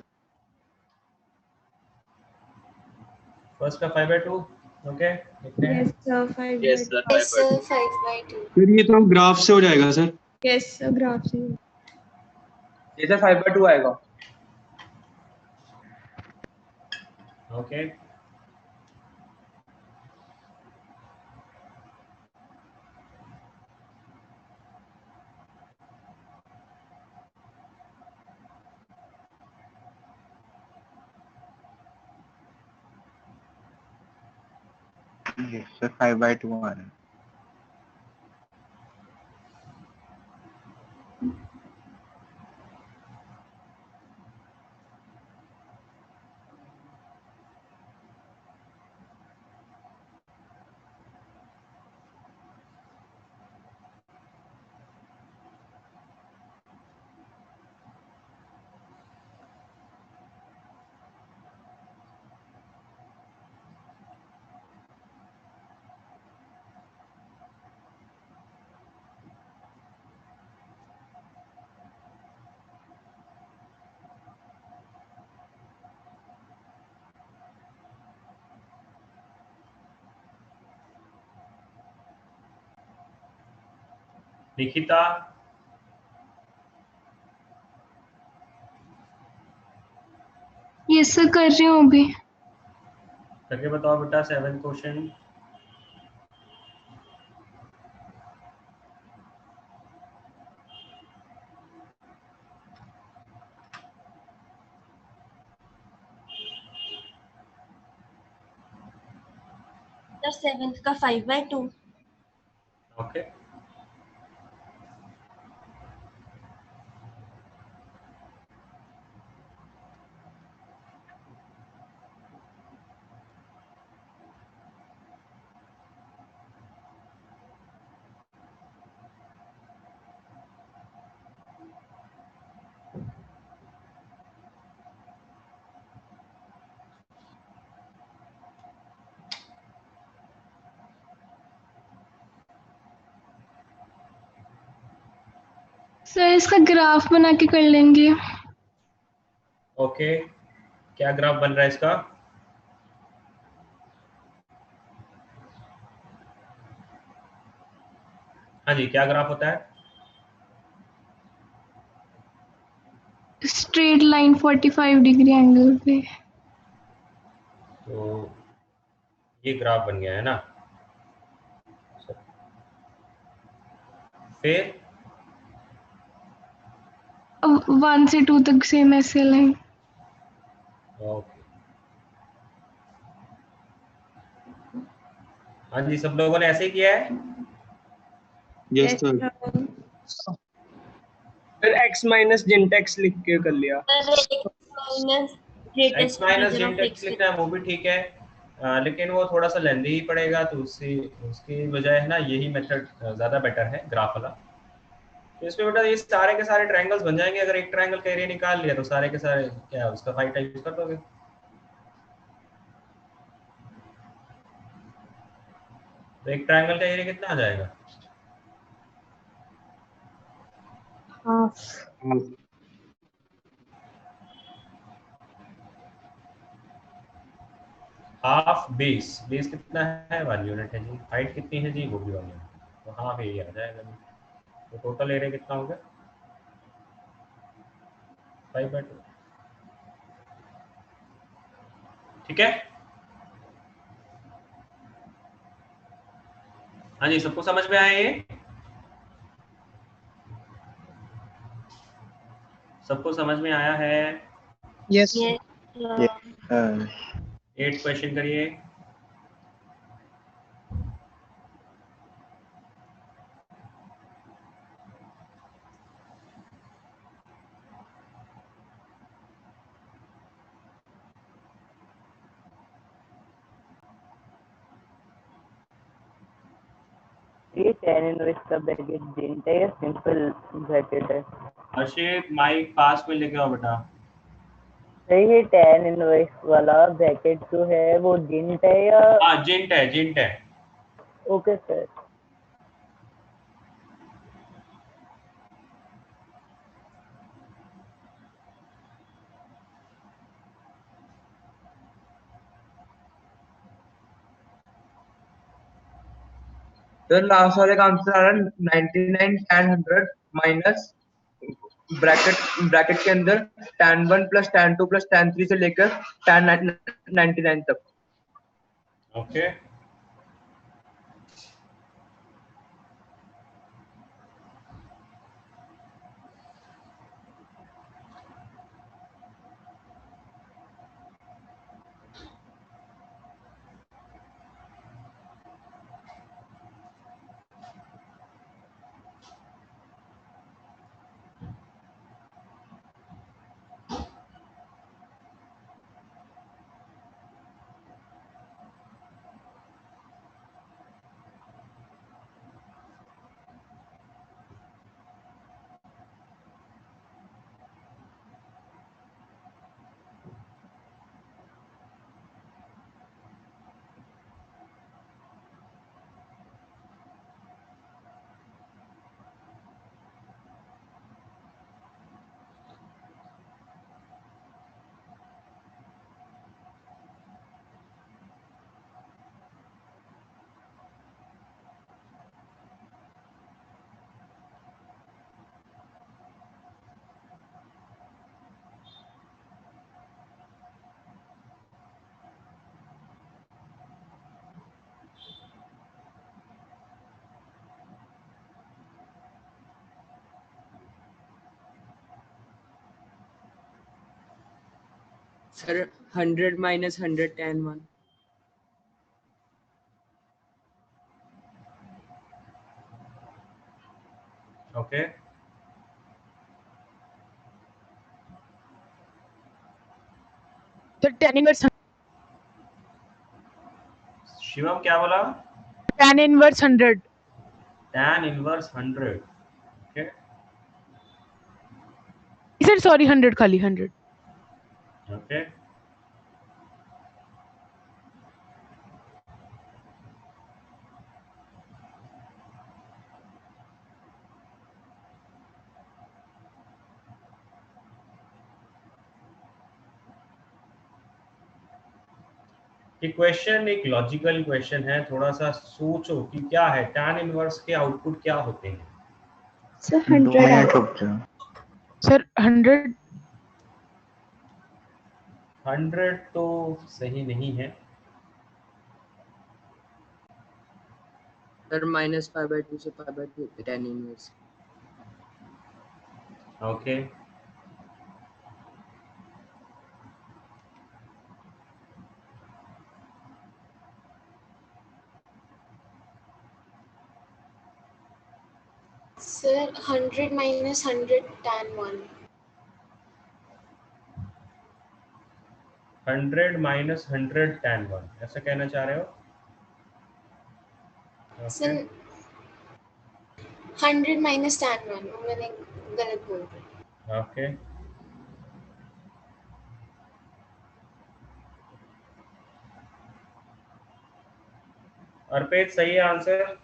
फर्स्ट का 5/2, ओके लिखते हैं। yes sir 5 Yes, by sir. 2 Yes, sir. 5/2. फिर ये तो ग्राफ से हो जाएगा सर। yes sir graph से जैसे 5/2 आएगा। ओके यस सर 5/2 आ रहा है। निकिता, यस सर कर रही हूँ अभी। करके बताओ बेटा 7th क्वेश्चन। सर 7th का 5/2। ओके सर इसका ग्राफ बना के कर लेंगे। ओके, क्या ग्राफ बन रहा है इसका? हाँ जी, क्या ग्राफ होता है? स्ट्रेट लाइन 45 डिग्री एंगल पे। तो ये ग्राफ बन गया है ना। फिर 1 से 2 तक सेम ऐसे लाइन। ओके, हाँ जी, सब लोगों ने ऐसे ही किया है। Yes sir. फिर x माइनस जिनटेक्स लिख के कर लिया। x माइनस जिनटेक्स लिखना है वो भी ठीक है, लेकिन वो थोड़ा सा लेंदी ही पड़ेगा, तो उसकी बजाय है ना यही मेथड ज़्यादा बेटर है, ग्राफ वाला। तो इसमें बेटा ये सारे के सारे ट्रायंगल्स बन जाएंगे। अगर एक ट्रायंगल का एरिया निकाल लिया तो सारे के सारे क्या उसका 5 टाइम्स कर दोगे। तो एक ट्रायंगल का एरिया कितना आ जाएगा? हाफ बेस, बेस कितना है? 1 यूनिट है जी। हाइट कितनी है जी? वो भी 1 यूनिट, तो हाफ एरिया आ जाएगा जी। तो टोटल एरिया कितना हो गया? 5/2। ठीक है, हाँ जी, सबको समझ में आया ये? सबको समझ में आया है? यस। 8 क्वेश्चन करिए। ये tan इनवर्स का ब्रैकेट जिंट है या सिंपल ब्रैकेट है? अर्षित माइक पास में लेके आओ बेटा। सही है, tan इनवर्स वाला ब्रैकेट जो है वो जिंट है या? हाँ, जिंट है, जिंट है। Okay sir. सर लास्ट वाले का आंसर आ रहा है 99 tan 100 माइनस ब्रैकेट ब्रैकेट के अंदर tan 1 plus tan 2 plus tan 3 से लेकर tan 99 तक। Okay, sir 100 minus 100 tan 1। Okay, sir tan inverse Shivam क्या बोला? tan inverse 100। tan inverse 100। Okay, sir sorry 100 खाली 100। ओके, कि क्वेश्चन एक लॉजिकल क्वेश्चन है, थोड़ा सा सोचो कि क्या है tan इनवर्स के आउटपुट क्या होते हैं। सर 2 100 मिनट रुक जाओ। सर 100 100 तो सही नहीं है। सर -π/2 से π/2 tan inverse. Okay sir 100 minus 100 tan 1. 100 minus 100 tan 1, ऐसा कहना चाह रहे हो? सर 100 minus tan 1 मैंने गलत बोल दिया। ओके अर्पित सही है आंसर।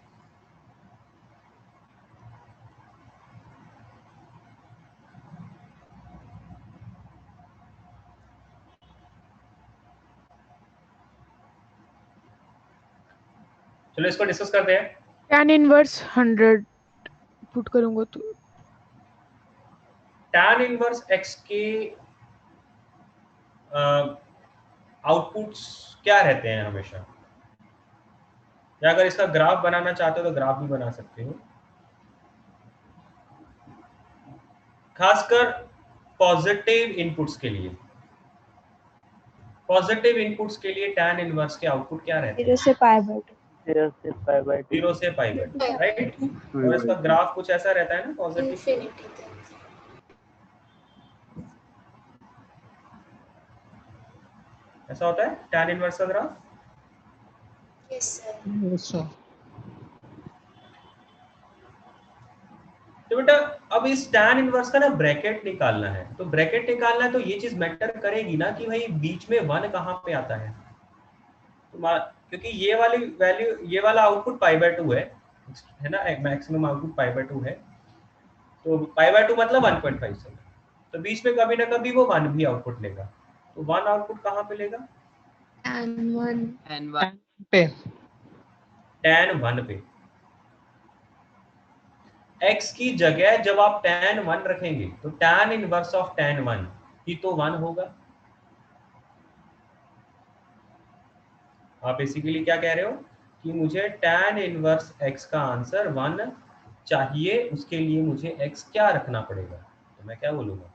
चलो इसको डिस्कस करते हैं। tan इनवर्स 100 पुट करूंगा तो tan इनवर्स x के आउटपुट्स क्या रहते हैं हमेशा, या अगर इसका ग्राफ बनाना चाहते हो तो ग्राफ भी बना सकते हो। खासकर पॉजिटिव इनपुट्स के लिए, पॉजिटिव इनपुट्स के लिए tan इनवर्स के आउटपुट क्या रहते हैं? 0 से π/2। 0 से π/2। 0 से π/2, राइट। और इसका ग्राफ कुछ ऐसा रहता है ना पॉजिटिव। इंफिनिटी तक। ऐसा होता है tan इनवर्स का graph. Yes sir. Yes, sir. तो बेटा अब इस tan इनवर्स का ना ब्रैकेट निकालना है, तो ब्रैकेट निकालना है तो ये चीज मैटर करेगी ना कि भाई बीच में 1 कहाँ पे आता है। तो क्योंकि ये वाली वैल्यू, ये वाला आउटपुट π/2 है ना, मैक्सिमम आउटपुट π/2 है, तो π/2 मतलब 1.57, तो बीच में कभी ना कभी वो 1 भी आउटपुट लेगा। तो 1 आउटपुट कहाँ पे लेगा? tan 1 पे tan 1 पे। x की जगह जब आप tan 1 रखेंगे तो tan इनवर्स ऑफ tan 1 ही तो 1 होगा। आप बेसिकली क्या कह रहे हो कि मुझे tan इनवर्स x का आंसर 1 चाहिए, उसके लिए मुझे x क्या रखना पड़ेगा? तो मैं क्या बोलूंगा,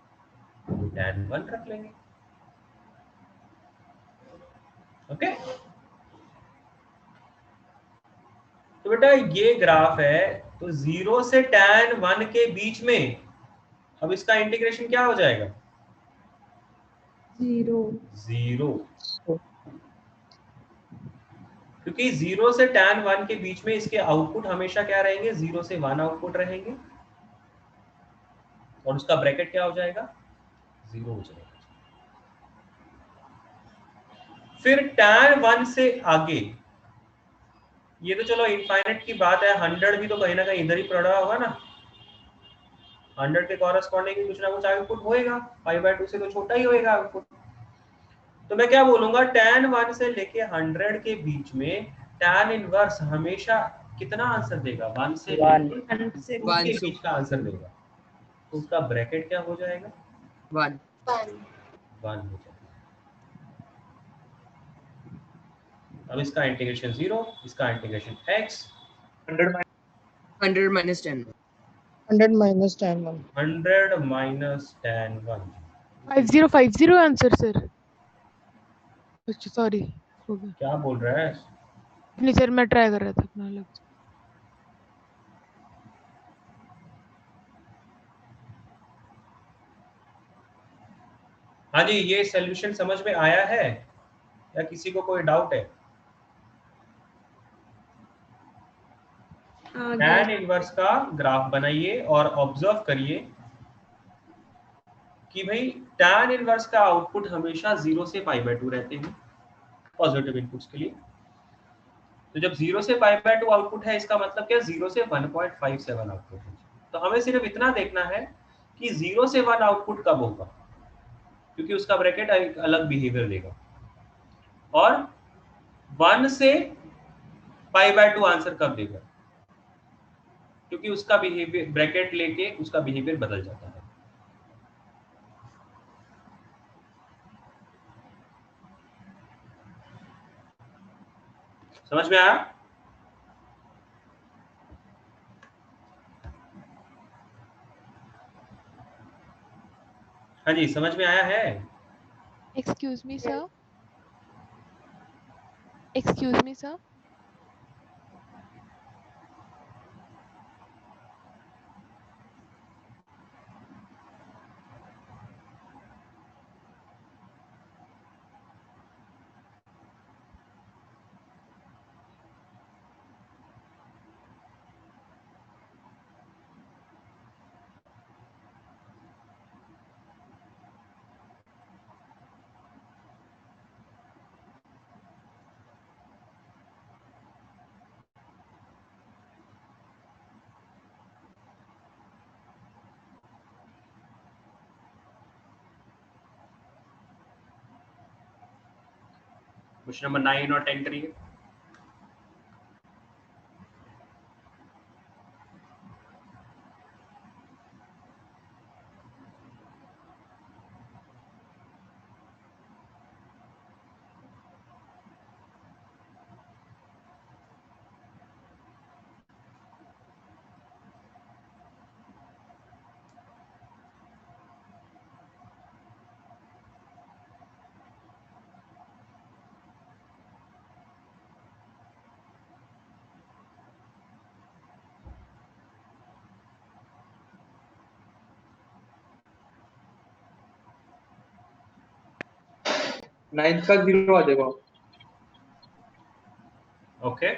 tan 1 रख लेंगे। ओके तो बेटा ये ग्राफ है, तो 0 से tan 1 के बीच में अब इसका इंटीग्रेशन क्या हो जाएगा? 0। क्योंकि 0 से tan 1 के बीच में इसके आउटपुट हमेशा क्या रहेंगे? 0 से 1 आउटपुट रहेंगे, और उसका ब्रैकेट क्या हो जाएगा? 0 हो जाएगा। फिर tan 1 से आगे, ये तो चलो इनफाइनाइट की बात है, 100 भी तो कहीं ना कहीं इधर ही पड़ा होगा ना, 100 के कॉरेस्पॉन्डिंग कुछ ना कुछ आउटपुट होएगा, π/2 से तो छोटा ही होएगा आउटपुट। तो मैं क्या बोलूंगा, tan 1 से लेके 100 के बीच में tan इनवर्स हमेशा कितना आंसर देगा? 1 से 1 के बीच का आंसर देगा, तो उसका ब्रैकेट क्या हो जाएगा? 1 हो जाएगा। अब इसका इंटीग्रेशन 0, इसका integration x, 100 minus 10 100 minus tan 1. 100 minus tan 1। 5050 answer sir. अच्छा सॉरी हो गया। क्या बोल रहा है? नहीं सर मैं ट्राई कर रहा था अपना अलग से। हाँ जी, ये सॉल्यूशन समझ में आया है या किसी को कोई डाउट है? tan इनवर्स का ग्राफ बनाइए और ऑब्जर्व करिए कि भाई tan इनवर्स का आउटपुट हमेशा 0 से π/2 रहते हैं पॉजिटिव इनपुट्स के लिए। तो जब 0 से π/2 आउटपुट है, इसका मतलब क्या? 0 से 1.57 आउटपुट है। तो हमें सिर्फ इतना देखना है कि 0 से 1 आउटपुट कब होगा, क्योंकि उसका ब्रैकेट एक अलग बिहेवियर देगा। और 1 से π/2 आंसर कब देगा? क्योंकि उसका बिहेवियर ब्रैकेट लेके उसका बिहेवियर बदल जाता है। समझ में आया? हाँ जी, समझ में आया है? Excuse me, sir. Excuse me, sir. Question number 9 और 10 करिए। नाइन्थ का 0 आ जाएगा। ओके,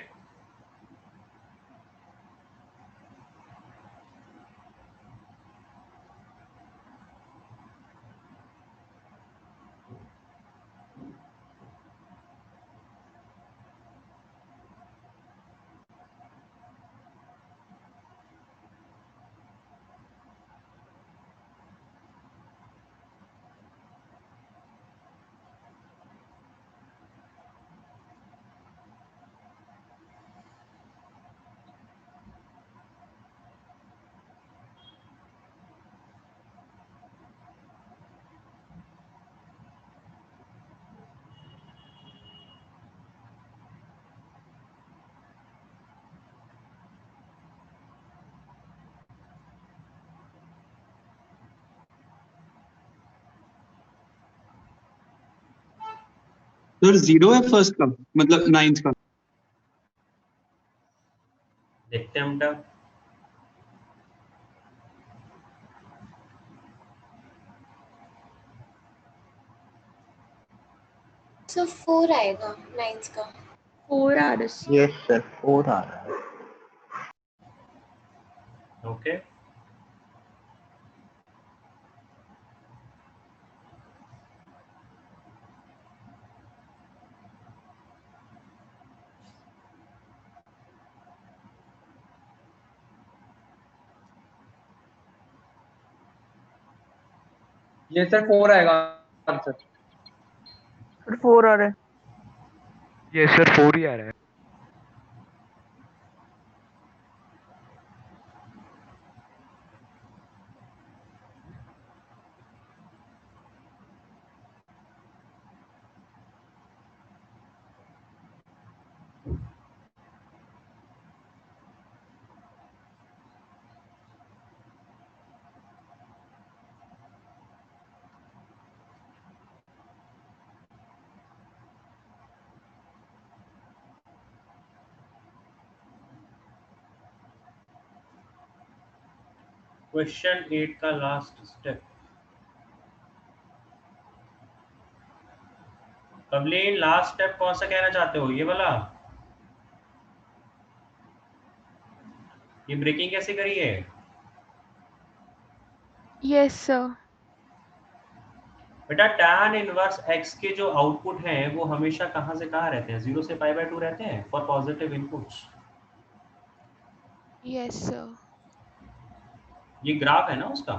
सर 0 है फर्स्ट का, मतलब 9th का। देखते हैं बेटा। सर 4 आएगा 9th का। 4 आ रहा है। यस सर 4 आ रहा है। ओके, ये सर 4 आएगा आंसर। सर 4 आ रहा है। ये सर 4 ही आ रहा है। क्वेश्चन 8 का last step. Kavleen, last step कौन सा कहना चाहते हो? ये वाला? ये ब्रेकिंग कैसे करी है? Yes, sir. बेटा tan इनवर्स x के जो आउटपुट हैं वो हमेशा कहां से कहां रहते हैं? 0 से π/2 रहते हैं for positive inputs. Yes, sir. ये ग्राफ है ना उसका।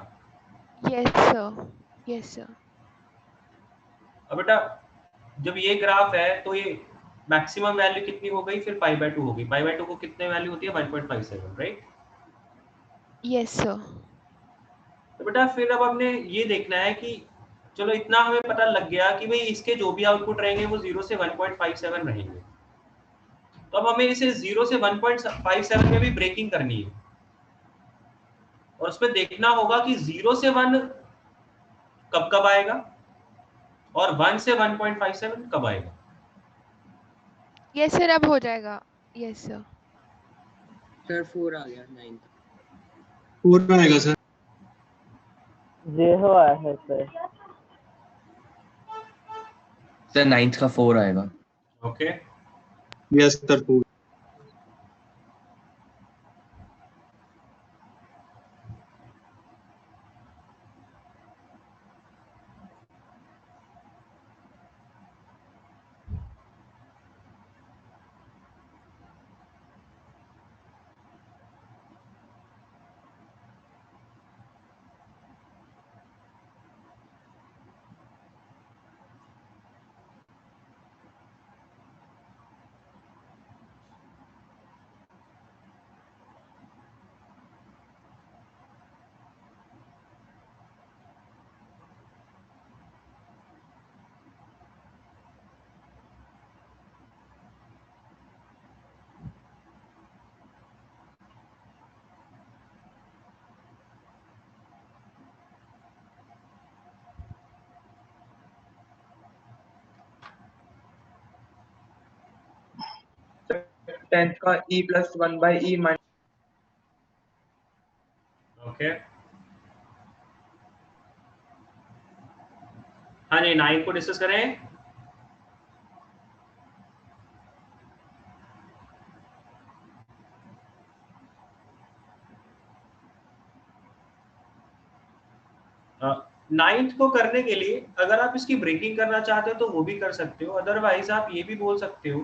Yes, sir. Yes, sir. अब बेटा जब ये ग्राफ है तो ये मैक्सिमम वैल्यू कितनी हो गई, फिर पाई बाय 2 होगी। पाई बाय 2 को कितने वैल्यू होती है 1.57, राइट? Yes sir. तो बेटा फिर अब हमने ये देखना है कि चलो इतना हमें पता लग गया कि भाई इसके जो भी आउटपुट रहेंगे वो 0 से 1.57 रहेंगे। तो अब हमें इसे 0 से 1.57 में भी ब्रेकिंग करनी है और उसमें देखना होगा कि 0 से 1 कब कब आएगा और 1 से 1.57 कब आएगा। यस सर, अब हो जाएगा। Yes sir. सर 4 आ गया 9। 4 आएगा सर। 0 आया है सर। सर 9th का 4 आएगा। Okay yes sir 4। टेंथ का e plus 1 by e minus. Okay हाँ जी 9 को डिस्कस करें। नाइन्थ को करने के लिए अगर आप इसकी ब्रेकिंग करना चाहते हो तो वो भी कर सकते हो, अदरवाइज आप ये भी बोल सकते हो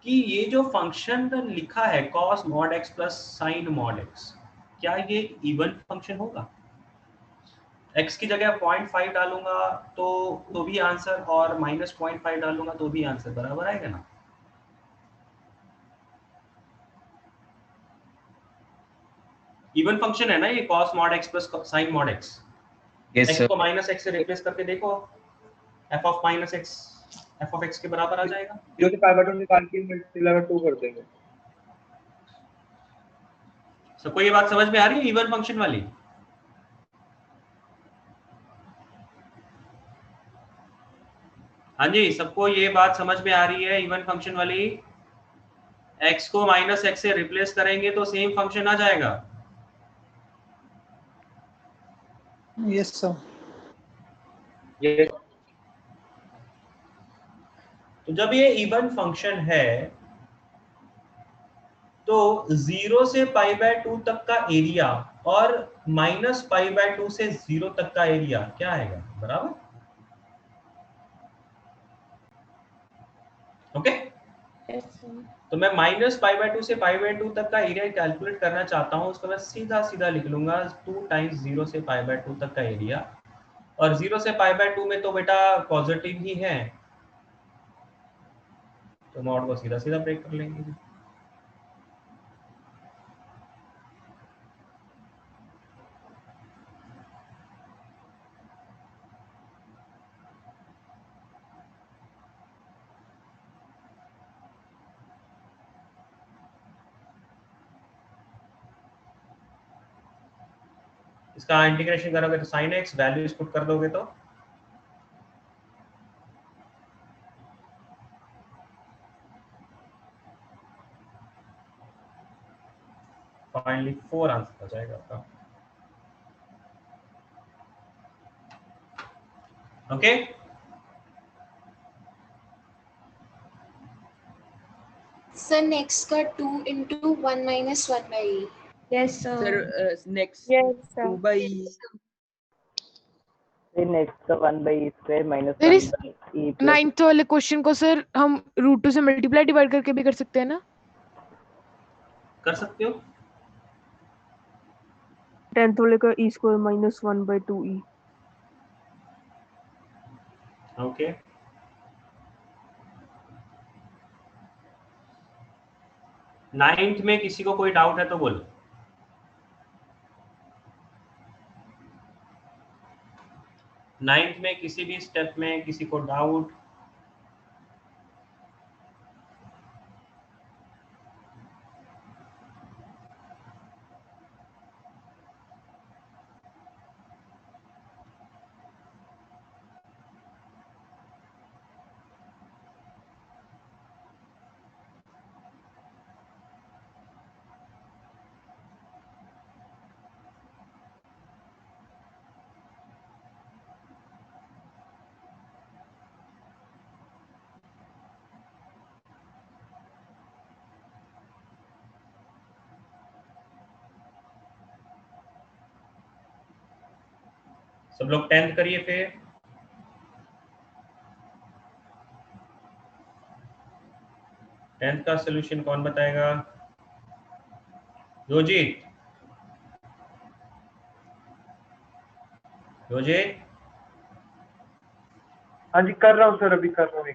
कि ये जो फंक्शन लिखा है cos mod x plus sin mod x, क्या ये इवन फंक्शन होगा? x की जगह 0.5 डालूंगा तो भी आंसर, और -0.5 डालूंगा तो भी आंसर बराबर आएगा ना। इवन फंक्शन है ना ये cos mod x plus sin mod x। Yes x sir. को -x से रिप्लेस करके देखो, f of -x f of x के बराबर आ जाएगा। 0 से पाई बाय 2 निकाल के मल्टीप्लाई 2 कर देंगे। सबको ये बात समझ में आ रही है इवन फंक्शन वाली? हाँ जी, सबको ये बात समझ में आ रही है इवन फंक्शन वाली? x को -x से रिप्लेस करेंगे तो सेम फंक्शन आ जाएगा। Yes sir. ये तो जब ये इवन फंक्शन है तो 0 से पाई बाय 2 तक का एरिया और -π/2 से 0 तक का एरिया क्या आएगा? बराबर। ओके तो मैं -π/2 से π/2 तक का एरिया कैलकुलेट करना चाहता हूं, उसको मैं सीधा सीधा लिख लूंगा 2 टाइम्स 0 से π/2 तक का एरिया, और 0 से π/2 में तो बेटा पॉजिटिव ही है तो मॉड को सीधा सीधा ब्रेक कर लेंगे। इसका इंटीग्रेशन करोगे तो sin x, वैल्यूज पुट कर दोगे तो फाइनली 4 आंसर आ जाएगा आपका। ओके सर नेक्स्ट का 2 into 1 minus 1 by e। Yes, sir. Sir next Yes, sir. 2 by फिर नेक्स्ट का 1 by e square minus sir 1 इस बाई e प्लस 9th वाले क्वेश्चन को सर हम √2 से मल्टीप्लाई डिवाइड करके भी कर सकते हैं ना? कर सकते हो। 10th वाले का e square minus 1 by 2e। Okay 9th में किसी को कोई डाउट है तो बोलो। 9th में किसी भी स्टेप में किसी को डाउट? सब लोग 10th करिए फिर। 10th का सॉल्यूशन कौन बताएगा? योजित, योजित। हाँ जी कर रहा हूँ सर, अभी कर रहा हूँ।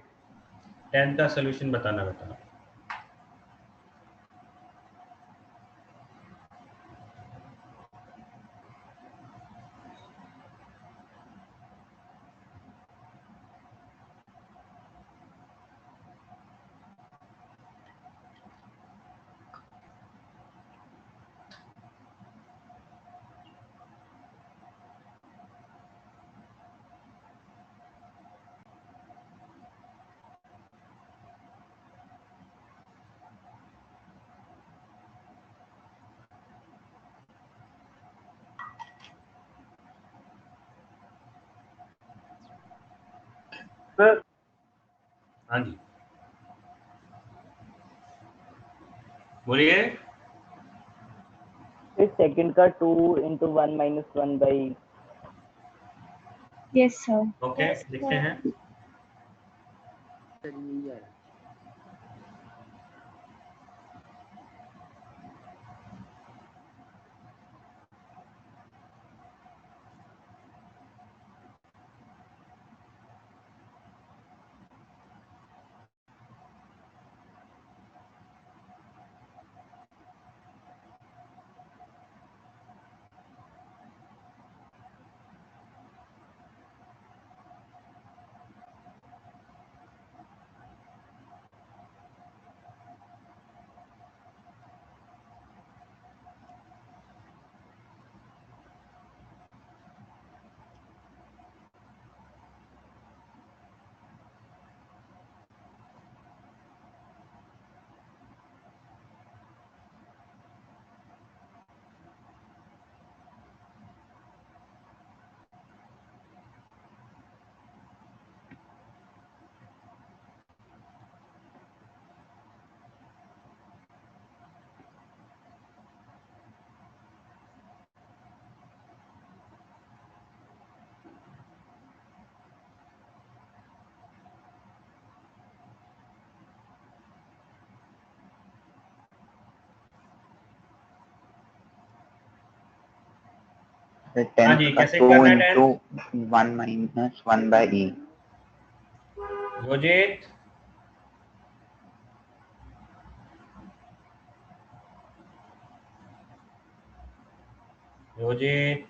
10th का सॉल्यूशन बताना बेटा। सर हाँ जी बोलिए। फिर सेकंड का 2 into 1 minus 1 by yes sir. Okay लिखते हैं। The हाँ 10th जी का कैसे 2 करना है into 10th? 1 minus 1 by e। Yojit, Yojit.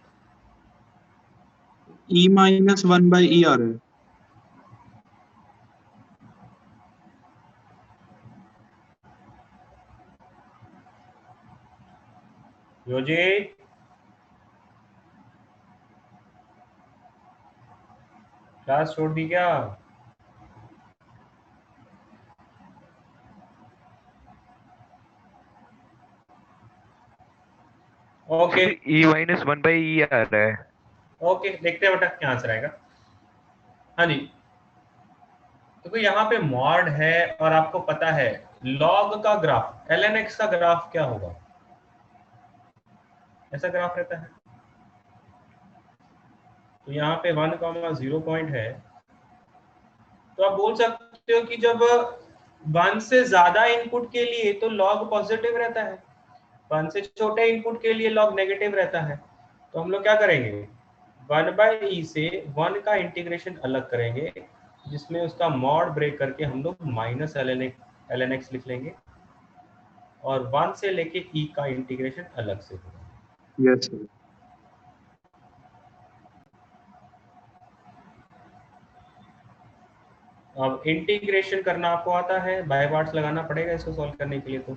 E minus 1 by E आ रहा है। योजित, क्लास छोड़ दी क्या? Okay E minus 1 by E आ रहा है। ओके देखते हैं बेटा क्या आंसर आएगा। हाँ जी देखो यहाँ पे मॉड है और आपको पता है लॉग का ग्राफ ln(x) का ग्राफ क्या होगा? ऐसा ग्राफ रहता है। तो यहाँ पे 1,0 पॉइंट है तो आप बोल सकते हो कि जब 1 से ज्यादा इनपुट के लिए तो लॉग पॉजिटिव रहता है, 1 से छोटे इनपुट के लिए लॉग नेगेटिव रहता है। तो हम लोग क्या करेंगे 1/e से 1 का इंटीग्रेशन अलग करेंगे जिसमें उसका मॉड ब्रेक करके हम लोग -ln(x) लिख लेंगे और 1 से लेके e का इंटीग्रेशन अलग से होगा। Yes sir. अब इंटीग्रेशन करना आपको आता है, बाय पार्ट्स लगाना पड़ेगा इसको सॉल्व करने के लिए। तो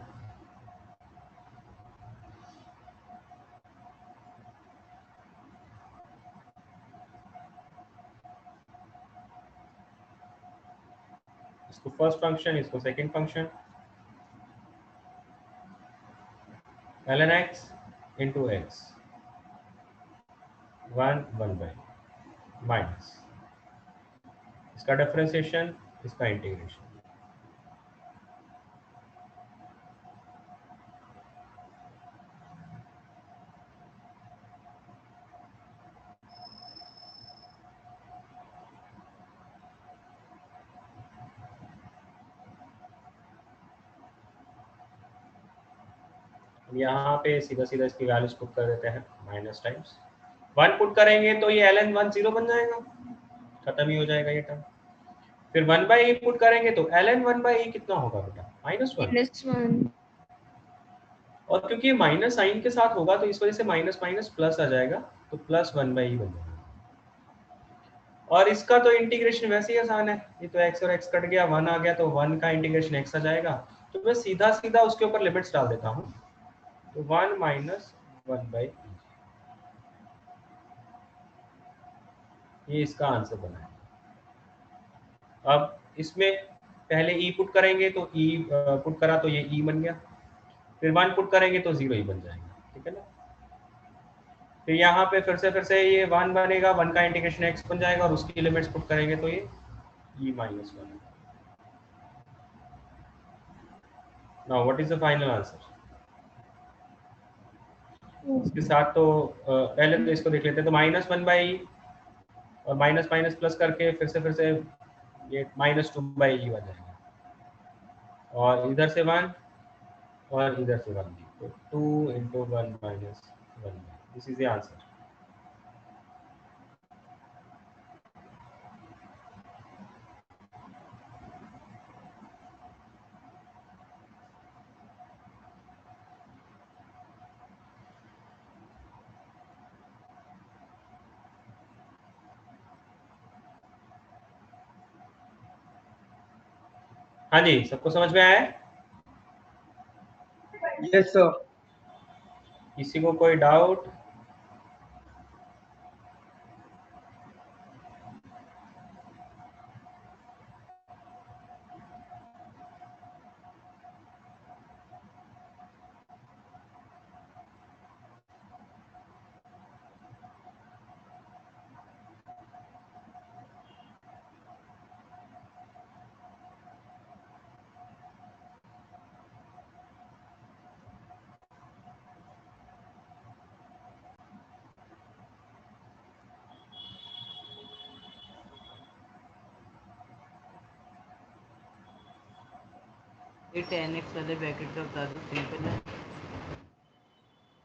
इसको फर्स्ट फंक्शन, इसको second function, ln x into x 1 by minus इसका डिफरेंशिएशन, इसका इंटीग्रेशन। यहाँ पे सीधा सीधा इसकी वैल्यूज पुट कर देते हैं, माइनस टाइम्स 1 पुट करेंगे तो ये ln 1 0 बन जाएगा, खत्म ही हो जाएगा ये टर्म। फिर 1 by e पुट करेंगे तो ln 1 by e कितना होगा बेटा? -1। और क्योंकि ये माइनस साइन के साथ होगा तो इस वजह से माइनस माइनस प्लस आ जाएगा, तो +1 by e बन जाएगा। और इसका तो इंटीग्रेशन वैसे ही आसान है, ये तो x और x कट गया, 1 आ गया तो 1 का इंटीग्रेशन x आ जाएगा। तो मैं सीधा सीधा उसके ऊपर लिमिट्स डाल देता हूँ, तो 1 - 1 by e, ये इसका आंसर बना है। अब इसमें पहले e पुट करेंगे तो e पुट करा तो ये e बन गया, फिर 1 पुट करेंगे तो 0 ही बन जाएगा, ठीक है ना। फिर यहाँ पे फिर से ये 1 बनेगा, 1 का इंटीग्रेशन x बन जाएगा और उसकी लिमिट्स पुट करेंगे तो ये e - 1। Now what is the final answer? इसके साथ तो पहले तो इसको देख लेते हैं, तो -1 by e और माइनस माइनस प्लस करके फिर से ये -2 by e बन जाएगा, और इधर से 1 और इधर से 1, तो 2 × 1 - 1, दिस इज द आंसर। हाँ जी, सबको समझ में आया है? Yes sir. किसी को कोई डाउट? ये 10x वाले ब्रैकेट का बता दो, सिंपल है।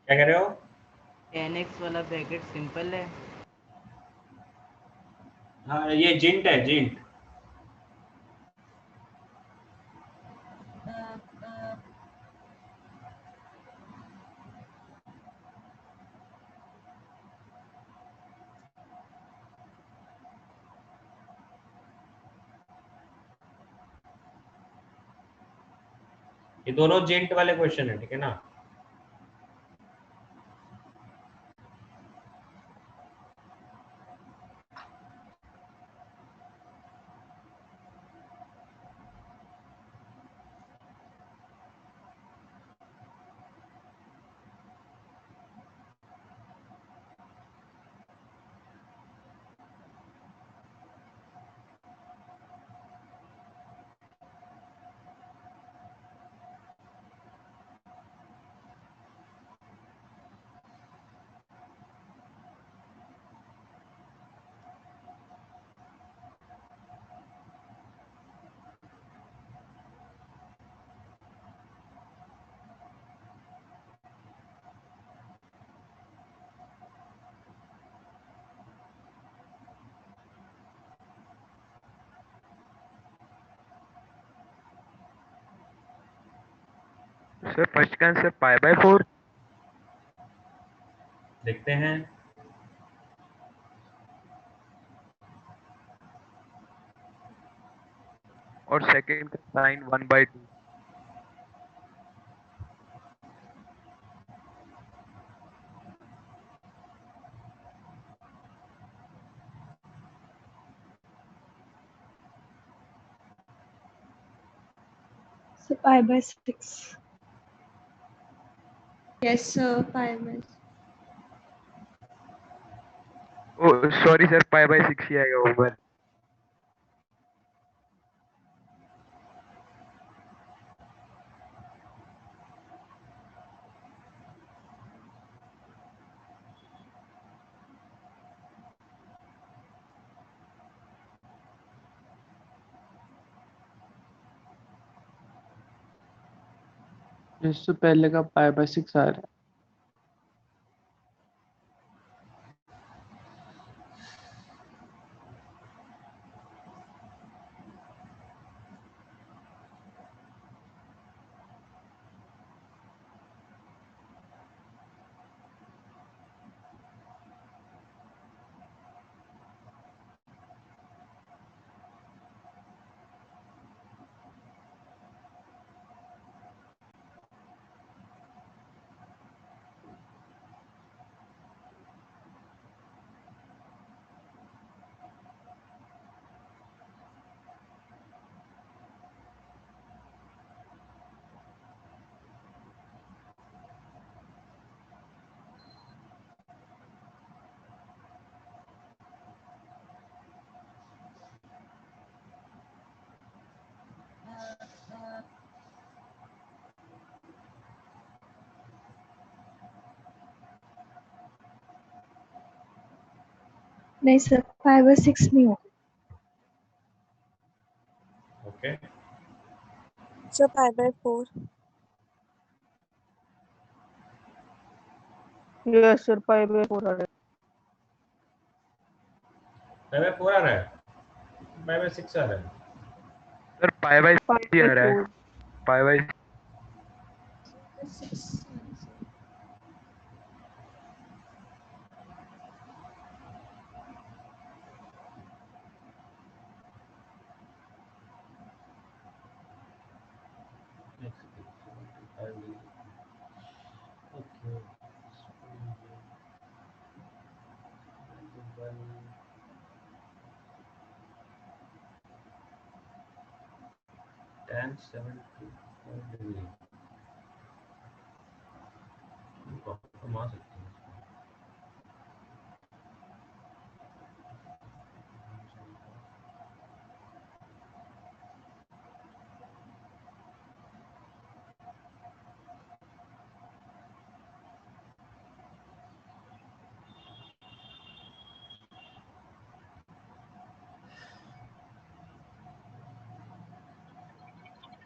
क्या कह रहे हो? 10x वाला ब्रैकेट सिंपल है। हाँ, ये जिंट है, जिंट। ये दोनों जिंट वाले क्वेश्चन है, ठीक है ना। सर फर्स्ट का आंसर पाई बाय 4 देखते हैं। और सेकंड का sine 1/2। So pi by 6. Yes, sir. Pi by. Oh sorry sir pi by 6 ही आएगा ऊपर। इससे पहले का पाई बाय 6 आ रहा है। नहीं सर, pi by 6 नहीं होगा। Okay So pi by 4. Yes sir pi by 4 आ रहा है। पाई बाय 4 आ रहा है, पाई बाय 6 आ रहा है। सर पाई बाय 6 pi आ by रहा है। 4 पाई बाय 6. tan 75 डिग्री हम आ सकते हैं।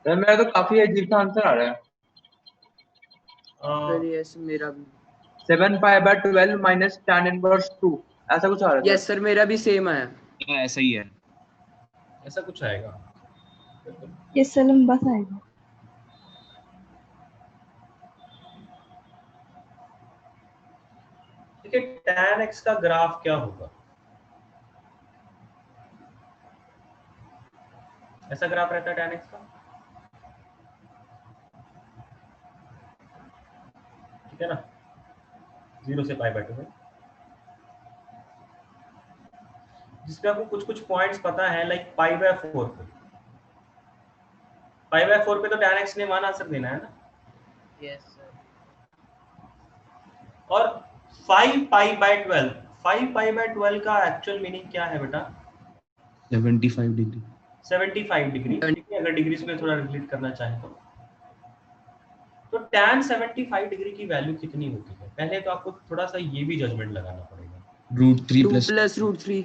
सर मेरा तो काफी अजीब सा आंसर आ रहा है। सर यस मेरा भी 7 pi by 12 minus tan inverse 2 ऐसा कुछ आ रहा है। यस सर मेरा भी सेम आया। ऐसा ही है, ऐसा कुछ आएगा। ये सर लंबा सा आएगा। देखिए tan x का ग्राफ क्या होगा, ऐसा ग्राफ रहता है tan x का, ठीक है ना, 0 से पाई बाय 2 में, जिसमें आपको कुछ कुछ पॉइंट्स पता है, लाइक पाई बाय 4 पे, पाई बाय 4 पे तो tan x ने मान आंसर देना है ना। Yes sir. और 5 पाई बाय 12, 5 पाई बाय 12 का एक्चुअल मीनिंग क्या है बेटा? 75 डिग्री। 75 डिग्री, ठीक है, अगर डिग्रीज में थोड़ा रिलेट करना चाहें तो tan 75 डिग्री की वैल्यू कितनी होती है? पहले तो आपको थोड़ा सा ये भी जजमेंट लगाना पड़ेगा। √3 प्लस √3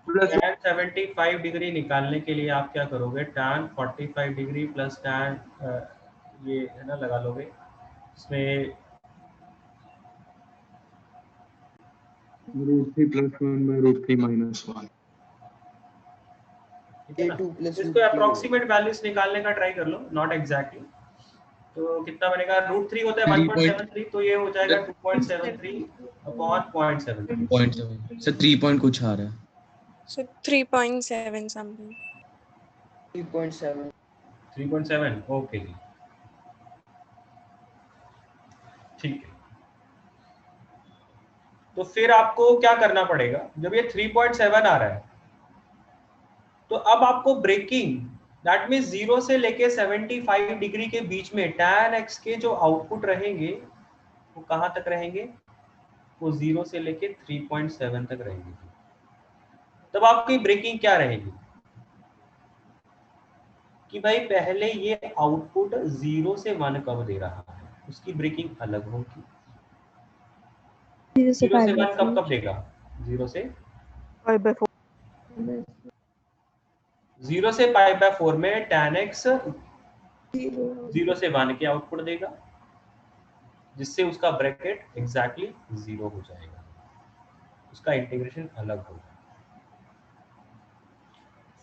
tan 75 डिग्री निकालने के लिए आप क्या करोगे, tan 45 डिग्री प्लस tan ये है ना लगा लोगे, इसमें √3 + 1/√3 - 1। ठीक है ना, इसको अप्रोक्सीमेट वैल्यूज निकालने का ट्राई कर लो, नॉट एग्जैक्टली। तो कितना बनेगा, √3 होता है 1.73, तो ये हो जाएगा 2.73 अपॉन 0.73। 0.7 सर 3 पॉइंट कुछ आ रहा है। So 3.7 something. 3.7 3.7 ओके जी, ठीक है। तो फिर आपको क्या करना पड़ेगा, जब ये 3.7 आ रहा है तो अब आपको ब्रेकिंग, दैट मीन्स 0 से लेके 75 डिग्री के बीच में tan x के जो आउटपुट रहेंगे वो कहां तक रहेंगे, वो 0 से लेके 3.7 तक रहेंगे। तब आपकी ब्रेकिंग क्या रहेगी कि भाई पहले ये आउटपुट 0 से 1 कब दे रहा है, उसकी ब्रेकिंग अलग होगी। 0 से 1 कब देगा, 0 से 5/4 0 से π/4 में tan x 0 से 1 के आउटपुट देगा, जिससे उसका ब्रैकेट एग्जैक्टली 0 हो जाएगा, उसका इंटीग्रेशन अलग होगा।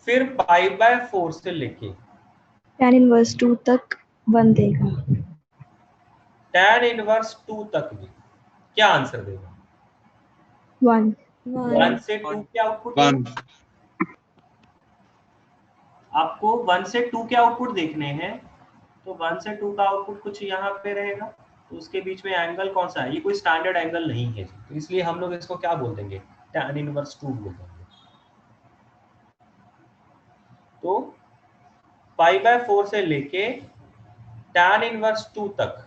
फिर π/4 से लेके tan इनवर्स 2 तक 1 देगा। tan इनवर्स 2 तक भी क्या आंसर देगा, 1 1 से 2 के आउटपुट, आपको 1 से 2 के आउटपुट देखने हैं, तो 1 से 2 का आउटपुट कुछ यहाँ पे रहेगा, तो उसके बीच में एंगल कौन सा है, ये कोई स्टैंडर्ड एंगल नहीं है, तो इसलिए हम लोग इसको क्या बोल देंगे, tan इनवर्स 2 बोल देंगे। तो π/4 से लेके tan इनवर्स 2 तक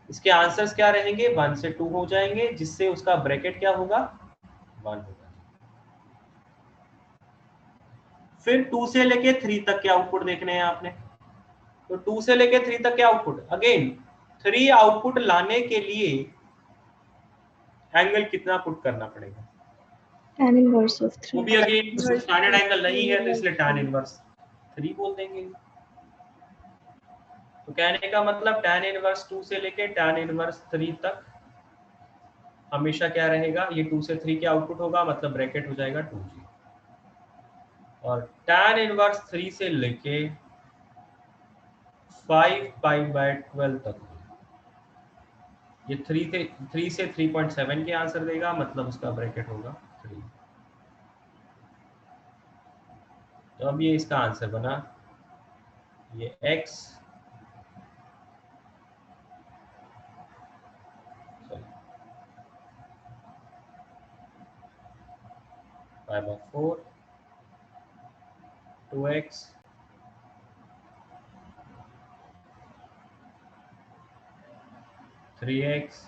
इसके आंसर्स क्या रहेंगे, 1 से 2 हो जाएंगे, जिससे उसका ब्रैकेट क्या होगा, 1 होगा। फिर 2 से लेके 3 तक के आउटपुट देखने हैं आपने, तो 2 से लेके 3 तक के आउटपुट, अगेन 3 आउटपुट लाने के लिए एंगल कितना पुट करना पड़ेगा, tan इनवर्स ऑफ 3 वो भी अगेन स्टैंडर्ड एंगल नहीं है, तो इसलिए tan इनवर्स 3 बोल देंगे। तो कहने का मतलब tan इनवर्स 2 से लेके tan इनवर्स 3 तक हमेशा क्या रहेगा, ये 2 से 3 के आउटपुट होगा, मतलब ब्रैकेट हो जाएगा 2g, और tan इनवर्स 3 से लेके 5π/12 तक ये 3 से 3.7 के आंसर देगा, मतलब उसका ब्रैकेट होगा 3। तो अब ये इसका आंसर बना, ये x π/4 2x 3x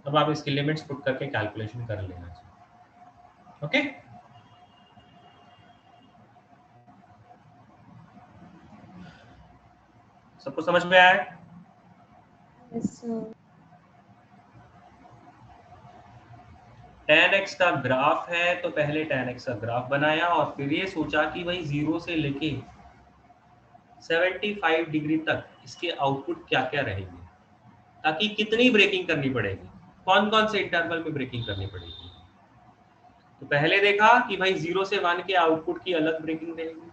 अब आप इसकी लिमिट्स पुट करके कैलकुलेशन कर लेना चाहिए। ओके, सबको समझ में आया? tan x का ग्राफ है, तो पहले tan x का ग्राफ बनाया और फिर ये सोचा कि भाई 0 से लेके 75 डिग्री तक इसके आउटपुट क्या क्या रहेंगे, ताकि कितनी ब्रेकिंग करनी पड़ेगी, कौन कौन से इंटरवल में ब्रेकिंग करनी पड़ेगी। तो पहले देखा कि भाई 0 से 1 के आउटपुट की अलग ब्रेकिंग रहेगी,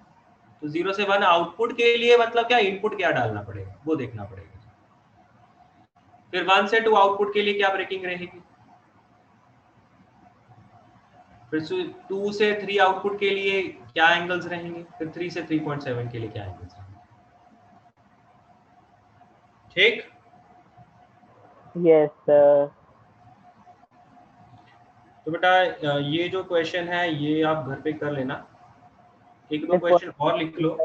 तो 0 से 1 आउटपुट के लिए मतलब क्या, इनपुट क्या डालना पड़ेगा वो देखना पड़ेगा। फिर 1 से 2 आउटपुट के लिए क्या ब्रेकिंग रहेगी, फिर 2 से 3 आउटपुट के लिए क्या एंगल्स रहेंगे, फिर 3 से 3.7 के लिए क्या एंगल्स रहेंगे। ठीक, यस सर। तो बेटा ये जो क्वेश्चन है ये आप घर पे कर लेना, एक दो क्वेश्चन और लिख लो।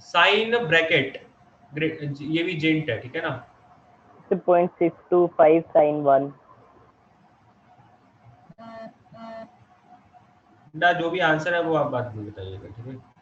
साइन ब्रैकेट ये भी जेंट है, ठीक है ना। 0.625 sin 1। बेटा जो भी आंसर है वो आप बात में बताइएगा, ठीक है।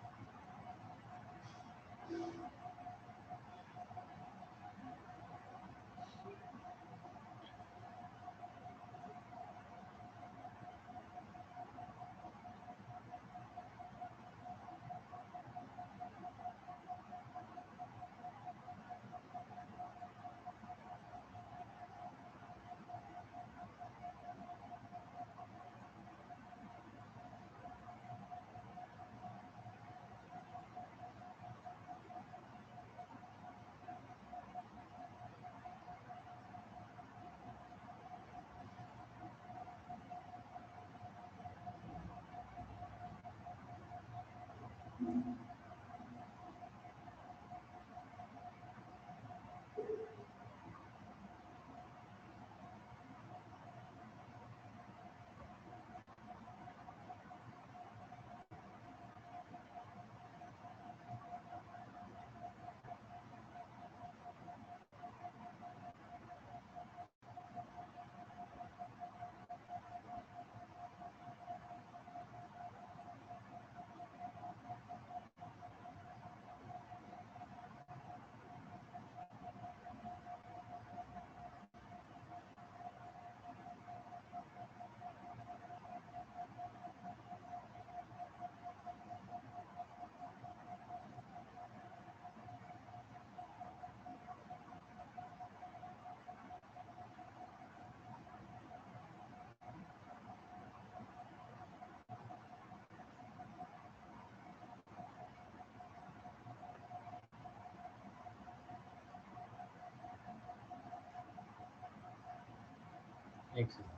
एक सेकंड।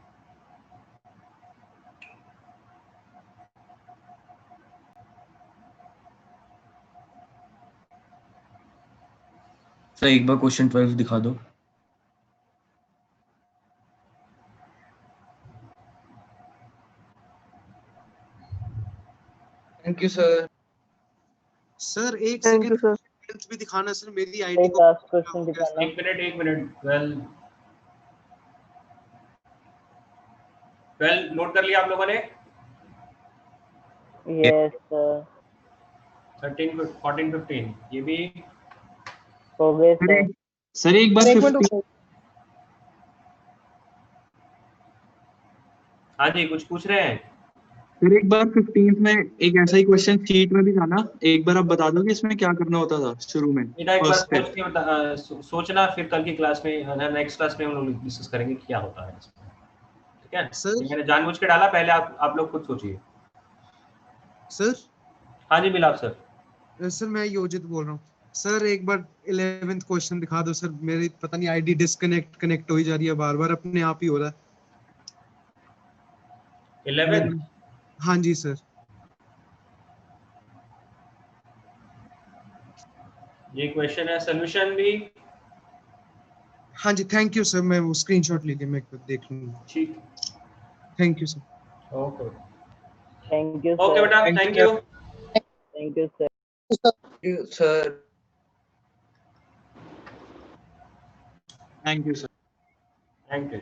सर एक बार क्वेश्चन 12 दिखा दो। Thank you sir. सर एक थैंक यू सेकंड सर। भी दिखाना सर, मेरी आईडी को लास्ट क्वेश्चन दिखाना। एक मिनट 12 नोट कर लिया आप लोगों ने? Yes sir. 13 14 15 ये भी हो गए सर। सर एक बार 15 हाँ जी कुछ पूछ रहे हैं? फिर एक बार 15th में एक ऐसा ही क्वेश्चन शीट में भी था ना, एक बार आप बता दो कि इसमें क्या करना होता था शुरू में? बेटा एक बार फर्स्ट सोच के सोचना, फिर कल की क्लास में नेक्स्ट क्लास में हम लोग डिस्कस करेंगे क्या होता है इसमें, ठीक है? सर मैंने जानबूझ के डाला, पहले आप लोग खुद सोचिए। सर। हाँ जी मिलाप सर। सर मैं योजित बोल रहा हूँ सर, एक बार 11th क्वेश्चन दिखा दो सर, मेरी पता नहीं आईडी कनेक्ट हो ही जा रही है, बार बार अपने आप ही हो रहा है। 11 हाँ जी सर। ये क्वेश्चन है, सोल्यूशन भी। हाँ जी थैंक यू सर, मैं वो स्क्रीनशॉट लेके मैं देख लूंगा। ठीक, thank you sir. Okay thank you okay बेटा, thank you. Thank you sir. Thank you sir. Thank you sir. Thank you.